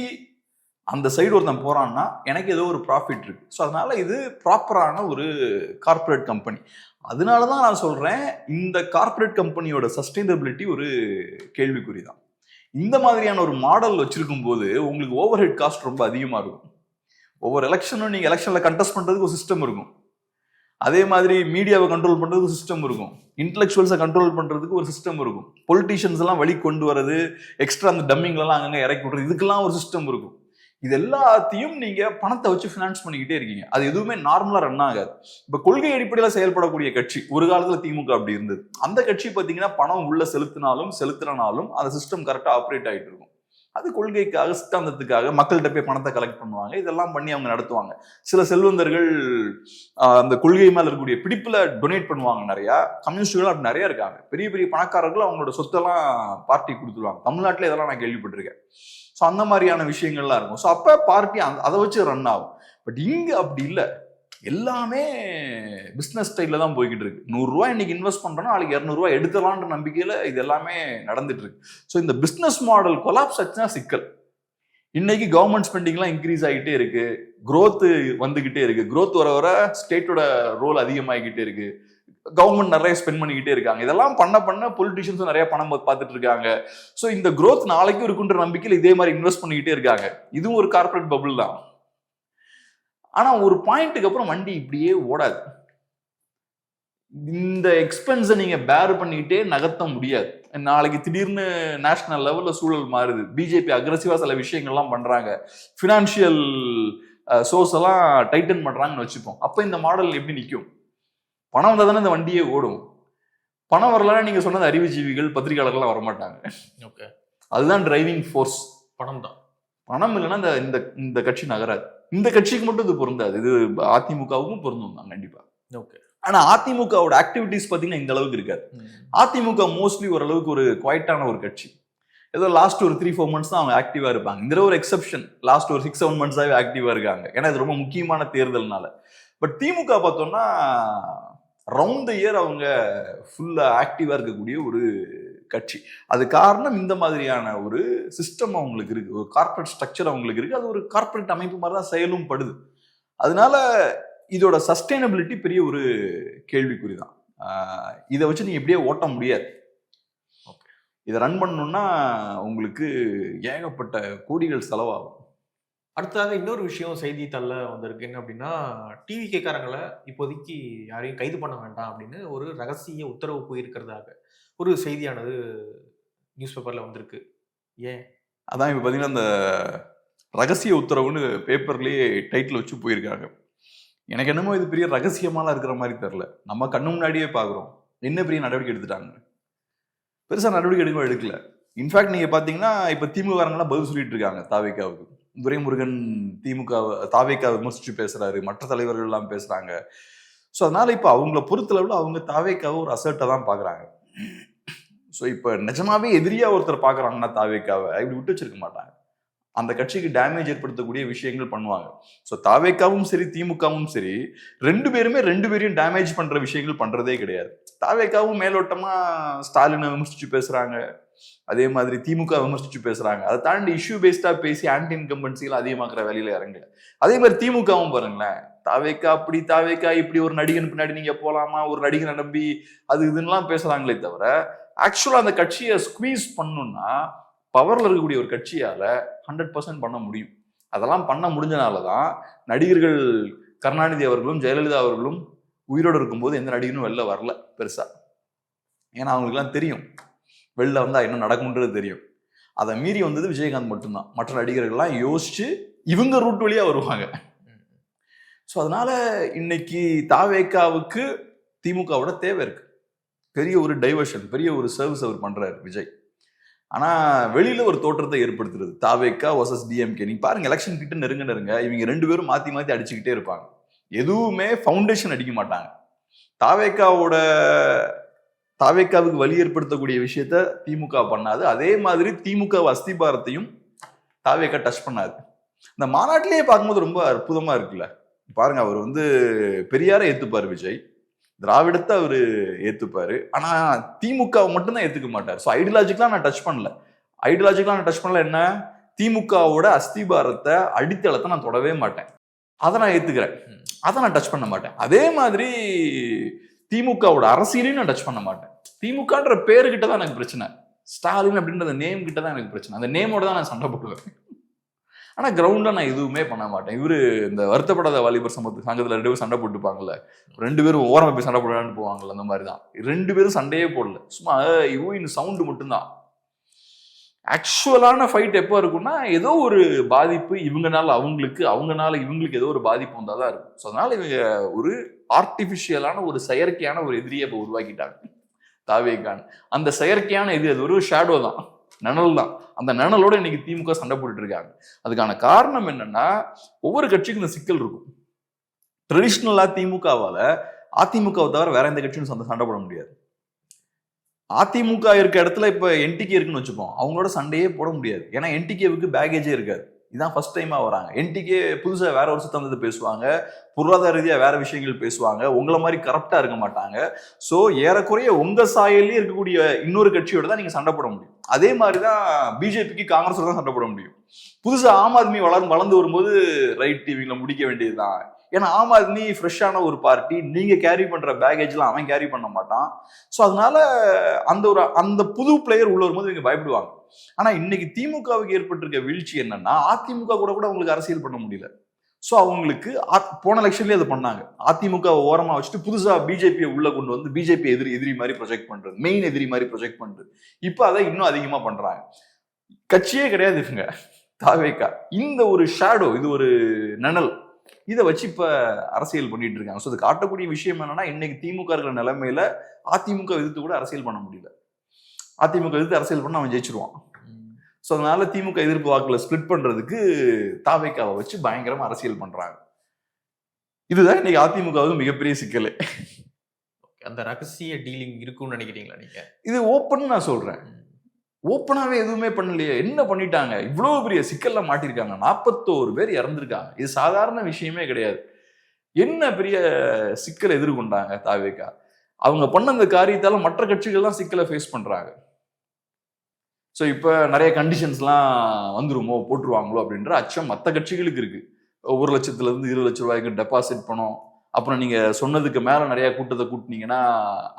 [SPEAKER 1] அந்த சைடு ஒருத்தன் போறான்னா எனக்கு ஏதோ ஒரு ப்ராஃபிட் இருக்கு. ஸோ அதனால இது ப்ராப்பரான ஒரு கார்பரேட் கம்பெனி. அதனாலதான் நான் சொல்றேன், இந்த கார்பரேட் கம்பெனியோட சஸ்டைனபிலிட்டி ஒரு கேள்விக்குறி தான். இந்த மாதிரியான ஒரு மாடல் வச்சிருக்கும் போது உங்களுக்கு ஓவர் ஹெட் காஸ்ட் ரொம்ப அதிகமா இருக்கும். ஒவ்வொரு எலெக்ஷனும் நீங்க எலெக்ஷன்ல கண்டெஸ்ட் பண்றதுக்கு ஒரு சிஸ்டம் இருக்கும். அதே மாதிரி மீடியாவை கண்ட்ரோல் பண்றதுக்கு ஒரு சிஸ்டம் இருக்கும். இன்டெலக்சுவல்ஸை கண்ட்ரோல் பண்றதுக்கு ஒரு சிஸ்டம் இருக்கும். பொலிட்டீஷியன்ஸ் எல்லாம் வழி கொண்டு வரது, எக்ஸ்ட்ரா அந்த டம்மிங்லாம் அங்கங்க இறக்கி விடுறது, இதுக்கெல்லாம் ஒரு சிஸ்டம் இருக்கும். இது எல்லாத்தையும் நீங்க பணத்தை வச்சு பினான்ஸ் பண்ணிக்கிட்டே இருக்கீங்க. அது எதுவுமே நார்மலா ரன் ஆகாது. இப்ப கொள்கை அடிப்படையில செயல்படக்கூடிய கட்சி ஒரு காலத்துல திமுக அப்படி இருந்தது. அந்த கட்சி பாத்தீங்கன்னா பணம் உள்ள செலுத்தினாலும் அந்த சிஸ்டம் கரெக்டா ஆப்ரேட் ஆகிட்டு இருக்கும். அது கொள்கைக்காக, சித்தாந்தத்துக்காக மக்கள்கிட்ட போய் பணத்தை கலெக்ட் பண்ணுவாங்க. இதெல்லாம் பண்ணி அவங்க நடத்துவாங்க. சில செல்வந்தர்கள் அந்த கொள்கை மேல இருக்கக்கூடிய பிடிப்புல டொனேட் பண்ணுவாங்க. நிறைய கம்யூனிஸ்டுகள் அப்படி நிறைய இருக்காங்க. பெரிய பெரிய பணக்காரர்கள் அவங்களோட சொத்தெல்லாம் பார்ட்டி கொடுத்துருவாங்க. தமிழ்நாட்டில் இதெல்லாம் நான் கேள்விப்பட்டிருக்கேன். ஸோ அந்த மாதிரியான விஷயங்கள்லாம் இருக்கும். ஸோ அப்போ பார்ட்டி அதை வச்சு ரன் ஆகும். பட் இங்கே அப்படி இல்லை. எல்லாமே பிஸ்னஸ் ஸ்டைலில் தான் போய்கிட்டு இருக்கு. 100 ரூபாய் இன்னைக்கு இன்வெஸ்ட் பண்ணுறோன்னா நாளைக்கு 200 ரூபாய் எடுக்கலான்ற நம்பிக்கையில் இது எல்லாமே நடந்துட்டு இருக்கு. ஸோ இந்த பிஸ்னஸ் மாடல் கொலாப்ஸ் ஆச்சுன்னா சிக்கல். இன்னைக்கு கவர்மெண்ட் ஸ்பெண்டிங்லாம் இன்க்ரீஸ் ஆகிட்டே இருக்கு. growth வந்துகிட்டே இருக்கு. growth வர ஸ்டேட்டோட ரோல் அதிகமாகிக்கிட்டே இருக்கு. கவர்மெண்ட் நிறைய ஸ்பெண்ட் பண்ணிக்கிட்டே இருக்காங்க. இதெல்லாம் பண்ண பொலிட்டிஷியன்ஸும் நிறைய பணம் பார்த்துட்டு இருக்காங்க. ஸோ இந்த growth நாளைக்கும் இருக்குன்ற நம்பிக்கையில் இதே மாதிரி இன்வெஸ்ட் பண்ணிக்கிட்டே இருக்காங்க. இதுவும் ஒரு கார்பரேட் பபுள் தான். ஆனா ஒரு பாயிண்ட்டுக்கு அப்புறம் வண்டி இப்படியே ஓடாது. இந்த எக்ஸ்பென்ஸை நீங்க பேர் பண்ணிக்கிட்டே நகர்த்த முடியாது. நாளைக்கு திடீர்னு நேஷனல் லெவல்ல சூழல் மாறுது. பிஜேபி அக்ரெசிவா சில விஷயங்கள்லாம் பண்றாங்க. பினான்சியல் சோர்ஸ் எல்லாம் டைட்டன் பண்றாங்கன்னு வச்சுப்போம். அப்ப இந்த மாடல் எப்படி நிற்கும்? பணம் வந்தால் தானே இந்த வண்டியே ஓடும். பணம் வரலன்னா நீங்க சொன்னது அறிவுஜீவிகள் பத்திரிகையாளர்கள்லாம் வரமாட்டாங்க.
[SPEAKER 2] ஓகே,
[SPEAKER 1] அதுதான் டிரைவிங் ஃபோர்ஸ்.
[SPEAKER 2] பணம் தான்.
[SPEAKER 1] பணம் இல்லைன்னா இந்த இந்த கட்சி நகராது. இந்த கட்சிக்கு மட்டும் இது பொருந்தாது, இது அதிமுகவுக்கும் பொருந்தும் தான் கண்டிப்பா.
[SPEAKER 2] ஓகே.
[SPEAKER 1] ஆனா அதிமுகவோட ஆக்டிவிட்டிஸ் பாத்தீங்கன்னா இந்த அளவுக்கு இருக்காது. அதிமுக மோஸ்ட்லி ஓரளவுக்கு ஒரு குவைட்டான ஒரு கட்சி. ஏதோ லாஸ்ட் ஒரு 3-4 months தான் அவங்க ஆக்டிவா இருப்பாங்க. இந்த ஒரு எக்ஸெப்ஷன், லாஸ்ட் ஒரு 6-7 months ஆக்டிவா இருக்காங்க. ஏன்னா இது ரொம்ப முக்கியமான தேர்தல்னால. பட் திமுக பார்த்தோம்னா ரவுண்ட் த இயர் அவங்க ஃபுல்லா ஆக்டிவா இருக்கக்கூடிய ஒரு கட்சி. அது காரணம் இந்த மாதிரியான ஒரு சிஸ்டம் அவங்களுக்கு இருக்கு, ஒரு கார்பரேட் ஸ்ட்ரக்சர் அவங்களுக்கு இருக்கு. அது ஒரு கார்பரேட் அமைப்பு மாதிரி தான் செயலும் படுது. அதனால இதோட சஸ்டைனபிலிட்டி பெரிய ஒரு கேள்விக்குறிதான். இதை வச்சு நீங்க எப்படியே ஓட்ட முடியாது. இதை ரன் பண்ணணும்னா உங்களுக்கு ஏகப்பட்ட கோடிகள் செலவாகும்.
[SPEAKER 2] அடுத்ததாக இன்னொரு விஷயம் செய்தித்தாள்ல வந்திருக்கு. என்ன அப்படின்னா, டிவி கேட்காரங்களை இப்போதைக்கு யாரையும் கைது பண்ண வேண்டாம் அப்படின்னு ஒரு ரகசிய உத்தரவு போயிருக்கிறதாக ஒரு செய்தியானது நியூஸ் பேப்பர்ல வந்திருக்கு. ஏன்?
[SPEAKER 1] அதான் இப்ப பாத்தீங்கன்னா அந்த ரகசிய உத்தரவுன்னு பேப்பர்லயே டைட்டில் வச்சு போயிருக்காங்க. எனக்கு என்னமோ இது பெரிய ரகசியமாலாம் இருக்கிற மாதிரி தெரியல. நம்ம கண்ணு முன்னாடியே பாக்குறோம் என்ன பெரிய நடவடிக்கை எடுத்துட்டாங்க. பெருசா நடவடிக்கை எடுக்கல. இன்ஃபேக்ட் நீங்க பாத்தீங்கன்னா இப்ப திமுகலாம் பதில் சொல்லிட்டு இருக்காங்க தாவேக்காவுக்கு. துரைமுருகன் திமுக தாவேக்கா விமர்சிச்சு பேசுறாரு, மற்ற தலைவர்கள் எல்லாம் பேசுறாங்க. ஸோ அதனால இப்ப அவங்கள பொறுத்தளவுல அவங்க தாவேக்காவை ஒரு அசர்ட்டை தான் பாக்குறாங்க. ஸோ இப்ப நிஜமாவே எதிரியா ஒருத்தர் பாக்குறாங்கன்னா தாவேக்காவை இப்படி விட்டு வச்சிருக்க மாட்டாங்க. அந்த கட்சிக்கு டேமேஜ் ஏற்படுத்தக்கூடிய விஷயங்கள் பண்ணுவாங்க. ஸோ தாவேக்காவும் சரி திமுகவும் சரி ரெண்டு பேரையும் டேமேஜ் பண்ற விஷயங்கள் பண்றதே கிடையாது. தாவேக்காவும் மேலோட்டமா ஸ்டாலினை விமர்சிச்சு பேசுறாங்க, அதே மாதிரி திமுக விமர்சிச்சு பேசுறாங்க. அதை தாண்டி இஷ்யூ பேஸ்டா பேசி ஆன்டி இன்கம்பன்சிகள் அதிகமாக்குற வேலையில இறங்கல. அதே மாதிரி திமுகவும் பாருங்களேன், தாவேக்கா அப்படி தாவேக்கா இப்படி, ஒரு நடிகன் பின்னாடி நீங்க போலாமா, ஒரு நடிகனை நம்பி அது இதுன்னெலாம் பேசுறாங்களே தவிர ஆக்சுவலா அந்த கட்சியை ஸ்குவீஸ் பண்ணணும்னா பவர்ல இருக்கக்கூடிய ஒரு கட்சியால 100% பண்ண முடியும். அதெல்லாம் பண்ண முடிஞ்சனாலதான் நடிகர்கள் கருணாநிதி அவர்களும் ஜெயலலிதா அவர்களும் உயிரோடு இருக்கும்போது எந்த நடிகரும் வெளில வரல பெருசா. ஏன்னா அவங்களுக்கு எல்லாம் தெரியும் வெளில வந்தா என்ன நடக்கும்ன்றது தெரியும். அதை மீறி வந்தது விஜயகாந்த் மட்டும்தான். மற்ற நடிகர்கள்லாம் யோசிச்சு இவங்க ரூட் வழியா வருவாங்க. ஸோ அதனால இன்னைக்கு தாவேக்காவுக்கு திமுகவோட தேவை இருக்கு. பெரிய ஒரு டைவர்ஷன், பெரிய ஒரு சர்வீஸ் அவர் பண்றாரு விஜய். ஆனா வெளியில ஒரு தோற்றத்தை ஏற்படுத்துறது தாவேக்கா வர்சஸ் டிஎம்கே. நீங்க பாருங்க, எலெக்ஷன் கிட்ட நெருங்க இவங்க ரெண்டு பேரும் மாத்தி மாத்தி அடிச்சுக்கிட்டே இருப்பாங்க. எதுவுமே ஃபவுண்டேஷன் அடிக்க மாட்டாங்க. தாவேக்காவுக்கு வலி ஏற்படுத்தக்கூடிய விஷயத்த திமுக பண்ணாது. அதே மாதிரி திமுக அஸ்திபாரத்தையும் தாவேக்கா டச் பண்ணாது. இந்த மாநாட்டிலேயே பார்க்கும்போது ரொம்ப அற்புதமா இருக்குல்ல. பாருங்க, அவர் பெரியாரை ஏத்துப்பாரு விஜய், திராவிடத்தை அவரு ஏத்துப்பாரு. ஆனா திமுக மட்டும்தான் ஏத்துக்க மாட்டார். ஸோ ஐடியாலஜிக்கெல்லாம் நான் டச் பண்ணல. என்ன, திமுகவோட அஸ்திபாரத்தை அடித்தளத்தை நான் தொடவே மாட்டேன், அதை நான் ஏத்துக்கிறேன், அதை நான் டச் பண்ண மாட்டேன். அதே மாதிரி திமுகவோட அரசியலையும் நான் டச் பண்ண மாட்டேன். திமுகன்ற பேருக்கிட்ட தான் எனக்கு பிரச்சனை, ஸ்டாலின் அப்படின்ற நேம் கிட்ட தான் எனக்கு பிரச்சனை. அந்த நேமோட தான் நான் சண்டை போட்டுவேன். ஆனா கிரவுண்ட்ல நான் எதுவுமே பண்ண மாட்டேன். இவரு இந்த வருத்தப்படாத வாலிபர் சங்கத்துல 2 பேரும் சண்டை போட்டுப்பாங்கல்ல, 2 பேரும் ஓரமா போய் சண்டை போடலான்னு போவாங்கல்ல, அந்த மாதிரிதான் 2 பேரும் சண்டையே போடல, சும்மா இந்த சவுண்டு மட்டும்தான். ஆக்சுவலான ஃபைட் எப்போ இருக்கும்னா ஏதோ ஒரு பாதிப்பு இவங்கனால அவங்களுக்கு, அவங்கனால இவங்களுக்கு ஏதோ ஒரு பாதிப்பு வந்தாதான் இருக்கும். ஸோ அதனால இவங்க ஒரு ஆர்டிபிஷியலான ஒரு செயற்கையான ஒரு எதிரியை இப்போ உருவாக்கிட்டாங்க தாவேகான். அந்த செயற்கையான எதிரி அது ஒரு ஷேடோ தான், நிழல் தான். அந்த நிழலோட இன்னைக்கு திமுக சண்டை போட்டுட்டு இருக்காங்க. அதுக்கான காரணம் என்னன்னா, ஒவ்வொரு கட்சிக்கும் இந்த சிக்கல் இருக்கும். ட்ரெடிஷ்னலா திமுகவால அதிமுகவை தவிர வேற எந்த கட்சியும் சண்டை போட முடியாது. அதிமுக இருக்க இடத்துல இப்ப என்டிகே இருக்குன்னு வச்சுப்போம், அவங்களோட சண்டையே போட முடியாது. ஏன்னா என்டிகேவுக்கு பேகேஜே இருக்காது. இதான் ஃபர்ஸ்ட் டைமா வராங்க. என்டிகே புதுசா வேற ஒரு சித்தம் பேசுவாங்க, பொருளாதார ரீதியா வேற விஷயங்கள் பேசுவாங்க, உங்களை மாதிரி கரப்டா இருக்க மாட்டாங்க. சோ ஏறக்குறைய உங்க சாயல்லே இருக்கக்கூடிய இன்னொரு கட்சியோட தான் நீங்க சண்டை போட முடியும். அதே மாதிரிதான் பிஜேபிக்கு காங்கிரஸோட தான் சண்டை போட முடியும். புதுசா ஆம் ஆத்மி வளர்ந்து வரும்போது ரைட் டிவில முடிக்க வேண்டியதுதான். ஏன்னா ஆம் ஆத்மி ஃப்ரெஷ்ஷான ஒரு பார்ட்டி, நீங்க கேரி பண்ற பேகேஜ்லாம் அவன் கேரி பண்ண மாட்டான். ஸோ அதனால அந்த புது பிளேயர் உள்ள வரும்போது இவங்க பயப்படுவாங்க. ஆனா இன்னைக்கு திமுகவுக்கு ஏற்பட்டிருக்க வீழ்ச்சி என்னன்னா, அதிமுக கூட அவங்களுக்கு அரசியல் பண்ண முடியல. ஸோ அவங்களுக்கு போன எலெக்ஷன்லேயே அதை பண்ணாங்க. அதிமுக ஓரமா வச்சுட்டு புதுசா பிஜேபியை உள்ள கொண்டு வந்து பிஜேபி எதிரி மாதிரி ப்ரொஜெக்ட் பண்றது, மெயின் எதிரி மாதிரி ப்ரொஜெக்ட் பண்றது. இப்போ அதை இன்னும் அதிகமா பண்றாங்க. கட்சியே கிடையாது இவங்க தாவேக்கா. இந்த ஒரு ஷேடோ, இது ஒரு நிழல், இதை வச்சு இப்ப அரசியல் பண்ணிட்டு இருக்காங்க. ஸோ இது காட்டக்கூடிய விஷயம் என்னன்னா, இன்னைக்கு திமுக இருக்கிற நிலைமையில அதிமுக எதிர்த்து கூட அரசியல் பண்ண முடியல. அதிமுக எதிர்த்து அரசியல் பண்ண அவன் ஜெயிச்சிருவான். ஸோ அதனால திமுக எதிர்ப்பு வாக்குல ஸ்பிளிட் பண்றதுக்கு தாவேக்காவை வச்சு பயங்கரமா அரசியல் பண்றாங்க. இதுதான் இன்னைக்கு அதிமுகவுக்கு மிகப்பெரிய சிக்கல்.
[SPEAKER 2] அந்த ரகசிய டீலிங் இருக்குன்னு நினைக்கிறீங்களா நீங்க? இது
[SPEAKER 1] ஓப்பன் நான் சொல்றேன். ஓப்பனாவே எதுவுமே பண்ணலையே. என்ன பண்ணிட்டாங்க? இவ்வளவு பெரிய சிக்கல்ல மாட்டிருக்காங்க. 41 பேர் இறந்திருக்காங்க. இது சாதாரண விஷயமே கிடையாது. என்ன பெரிய சிக்கலை எதிர்கொண்டாங்க தாவேக்கா? அவங்க பண்ண அந்த காரியத்தால மற்ற கட்சிகள் தான் சிக்கலை ஃபேஸ் பண்றாங்க. ஸோ இப்ப நிறைய கண்டிஷன்ஸ்லாம் வந்துருமோ, போட்டுருவாங்களோ அப்படின்ற அச்சம் மற்ற கட்சிகளுக்கு இருக்கு. 1 லட்சத்துல இருந்து 20 லட்சம் ரூபாய்க்கு டெபாசிட் பணம், அப்புறம் நீங்க சொன்னதுக்கு மேல நிறைய கூட்டத்தை கூட்டினீங்கன்னா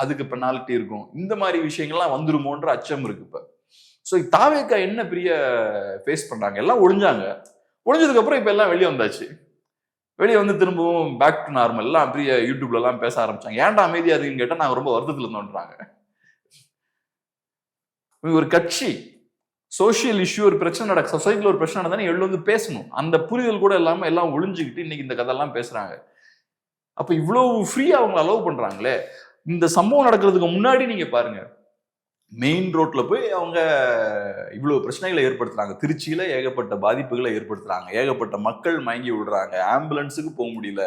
[SPEAKER 1] அதுக்கு பெனால்ட்டி இருக்கும். இந்த மாதிரி விஷயங்கள்லாம் வந்துருமோன்ற அச்சம் இருக்கு இப்ப. ஸோ தாவேக்கா என்ன பெரிய ஃபேஸ் பண்றாங்க? எல்லாம் ஒழிஞ்சாங்க. ஒழிஞ்சதுக்கு அப்புறம் இப்ப எல்லாம் வெளியே வந்தாச்சு. வெளியே வந்து திரும்பவும் பேக் டு நார்மல். எல்லாம் பெரிய யூடியூப்ல எல்லாம் பேச ஆரம்பிச்சாங்க. ஏன்டா அமைதியா இருக்குன்னு கேட்டா நாங்க ரொம்ப வருத்தத்துல இருந்தோன்றாங்க. ஒரு கட்சி சோசியல் இஷ்யூ, ஒரு பிரச்சனை நடக்க, சொசைட்டில ஒரு பிரச்சனை நடந்தா எழுந்து வந்து பேசணும். அந்த புரிதல் கூட இல்லாம எல்லாம் ஒளிஞ்சுக்கிட்டு இன்னைக்கு இந்த கதையெல்லாம் பேசுறாங்க. அப்ப இவ்வளவு ஃப்ரீயா அவங்க அலோவ் பண்றாங்களே. இந்த சம்பவம் நடக்கிறதுக்கு முன்னாடி நீங்க பாருங்க, மெயின் ரோட்ல போய் அவங்க இவ்வளவு பிரச்சனைகளை ஏற்படுத்துறாங்க. திருச்சியில ஏகப்பட்ட பாதிப்புகளை ஏற்படுத்துறாங்க. ஏகப்பட்ட மக்கள் மயங்கி விடுறாங்க. ஆம்புலன்ஸுக்கு போக முடியல.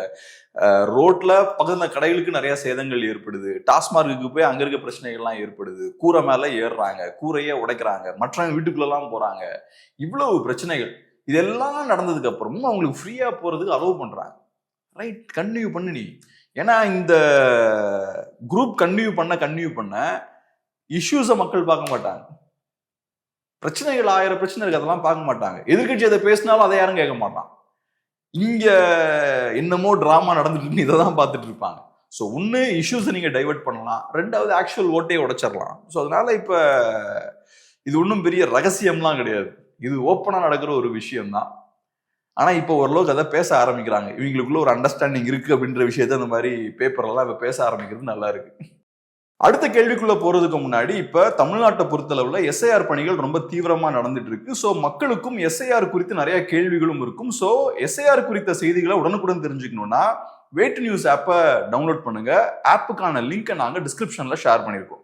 [SPEAKER 1] ரோட்ல பக்கத்துல கடைகளுக்கு நிறைய சேதங்கள் ஏற்படுது. டாஸ்மார்க்கு போய் அங்க இருக்க பிரச்சனைகள்லாம் ஏற்படுது. கூரை மேல ஏறுறாங்க, கூரையே உடைக்கிறாங்க, மற்றவங்க வீட்டுக்குள்ள எல்லாம் போறாங்க. இவ்வளவு பிரச்சனைகள் இதெல்லாம் நடந்ததுக்கு அப்புறமும் அவங்களுக்கு ஃப்ரீயா போறதுக்கு அலோவ் பண்றாங்க. ரைட், கன்டினியூ பண்ணு நீ. ஏன்னா இந்த குரூப் கன்டினியூ பண்ண இஷ்யூஸை மக்கள் பார்க்க மாட்டாங்க. பிரச்சனைகள் 1000 பிரச்சனை இருக்கு, அதெல்லாம் பார்க்க மாட்டாங்க. எதிர்கட்சி அதை பேசினாலும் அதை யாரும் கேட்க மாட்டான். இங்க என்னமோ டிராமா நடந்துட்டு இதை தான் பார்த்துட்டு இருப்பாங்க. ஸோ ஒன்று இஷ்யூஸை நீங்க டைவெர்ட் பண்ணலாம், ரெண்டாவது ஆக்சுவல் ஓட்டையை உடைச்சிடலாம். ஸோ அதனால இப்ப இது ஒன்றும் பெரிய ரகசியம்லாம் கிடையாது. இது ஓப்பனா நடக்கிற ஒரு விஷயம்தான். ஆனா இப்போ ஓரளவுக்கு அதை பேச ஆரம்பிக்கிறாங்க. இவங்களுக்குள்ள ஒரு அண்டர்ஸ்டாண்டிங் இருக்கு அப்படின்ற விஷயத்த இந்த மாதிரி பேப்பர்லாம் இப்ப பேச ஆரம்பிக்கிறது நல்லா இருக்கு. அடுத்த கேள்விக்குள்ள போறதுக்கு முன்னாடி இப்ப தமிழ்நாட்டை பொறுத்தளவுல எஸ்ஐஆர் பணிகள் ரொம்ப தீவிரமா நடந்துட்டு இருக்கு. ஸோ மக்களுக்கும் எஸ்ஐஆர் குறித்து நிறைய கேள்விகளும் இருக்கும். ஸோ எஸ்ஐஆர் குறித்த செய்திகளை உடனுக்குடன் தெரிஞ்சுக்கணும்னா வேட் நியூஸ் ஆப்பை டவுன்லோட் பண்ணுங்க. ஆப்புக்கான லிங்கை நாங்க டிஸ்கிரிப்ஷன்ல ஷேர் பண்ணியிருக்கோம்.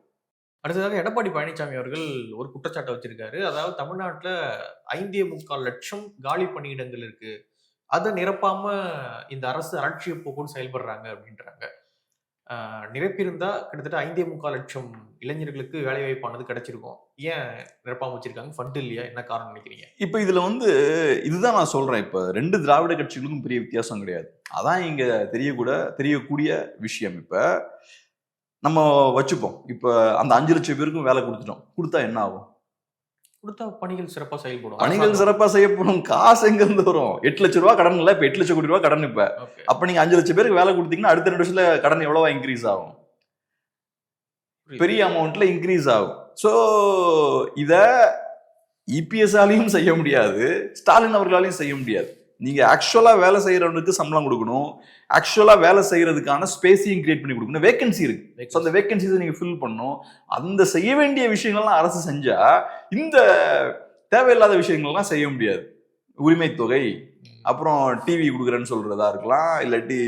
[SPEAKER 2] அடுத்ததாக எடப்பாடி பழனிசாமி அவர்கள் ஒரு குற்றச்சாட்டை வச்சிருக்காரு. அதாவது தமிழ்நாட்டில் 5.25 லட்சம் காலி பணியிடங்கள் இருக்கு, அதை நிரப்பாம இந்த அரசு அலட்சிய போக்குன்னு செயல்படுறாங்க அப்படின்றாங்க. நிரப்பியிருந்தா கிட்டத்தட்ட 5.25 லட்சம் இளைஞர்களுக்கு வேலை வாய்ப்பானது கிடைச்சிருக்கும். ஏன் நிரப்பாம வச்சிருக்காங்க? ஃபண்ட் இல்லையா? என்ன காரணம் நினைக்கிறீங்க?
[SPEAKER 1] இப்ப இதுல இதுதான் நான் சொல்றேன். இப்ப 2 திராவிட கட்சிகளுக்கும் பெரிய வித்தியாசம் கிடையாது. அதான் இங்க தெரியக்கூடிய விஷயம். இப்ப நம்ம வச்சுப்போம், இப்ப அந்த 5 லட்சம் பேருக்கும் வேலை கொடுத்தா என்ன ஆகும்?
[SPEAKER 2] கொடுத்தா பணிகள் சிறப்பா செயல்படும்.
[SPEAKER 1] பணிகள் சிறப்பா செய்யப்படும். காசு எங்க இருந்து வரும்? 8 லட்சம் ரூபாய் கடன் இல்ல, இப்ப 8 லட்சம் கோடி ரூபாய் கடன். இப்ப அப்ப நீங்க 5 லட்சம் பேருக்கு வேலை கொடுத்தீங்கன்னா அடுத்த 2 வருஷத்துல கடன் எவ்வளவா இன்க்ரீஸ் ஆகும்? பெரிய அமௌண்ட்ல இன்க்ரீஸ் ஆகும். சோ இத இபிஎஸ்ஆலையும் செய்ய முடியாது, ஸ்டாலின் அவர்களாலையும் செய்ய முடியாது. நீங்க ஆக்சுவலா வேலை செய்யறவனுக்கு சம்பளம் கொடுக்கணும், ஆக்சுவலா வேலை செய்யறதுக்கான ஸ்பேஸையும் கிரியேட் பண்ணி கொடுக்கணும். வேகன்சி இருக்கு, அந்த வேகன்சிஸை நீங்க ஃபில் பண்ணணும். அந்த செய்ய வேண்டிய விஷயங்கள்லாம் அரசு செஞ்சா இந்த தேவையில்லாத விஷயங்கள்லாம் செய்ய முடியாது. உரிமை தொகை, அப்புறம் டிவி கொடுக்குறேன்னு சொல்றதா இருக்கலாம், இல்லாட்டி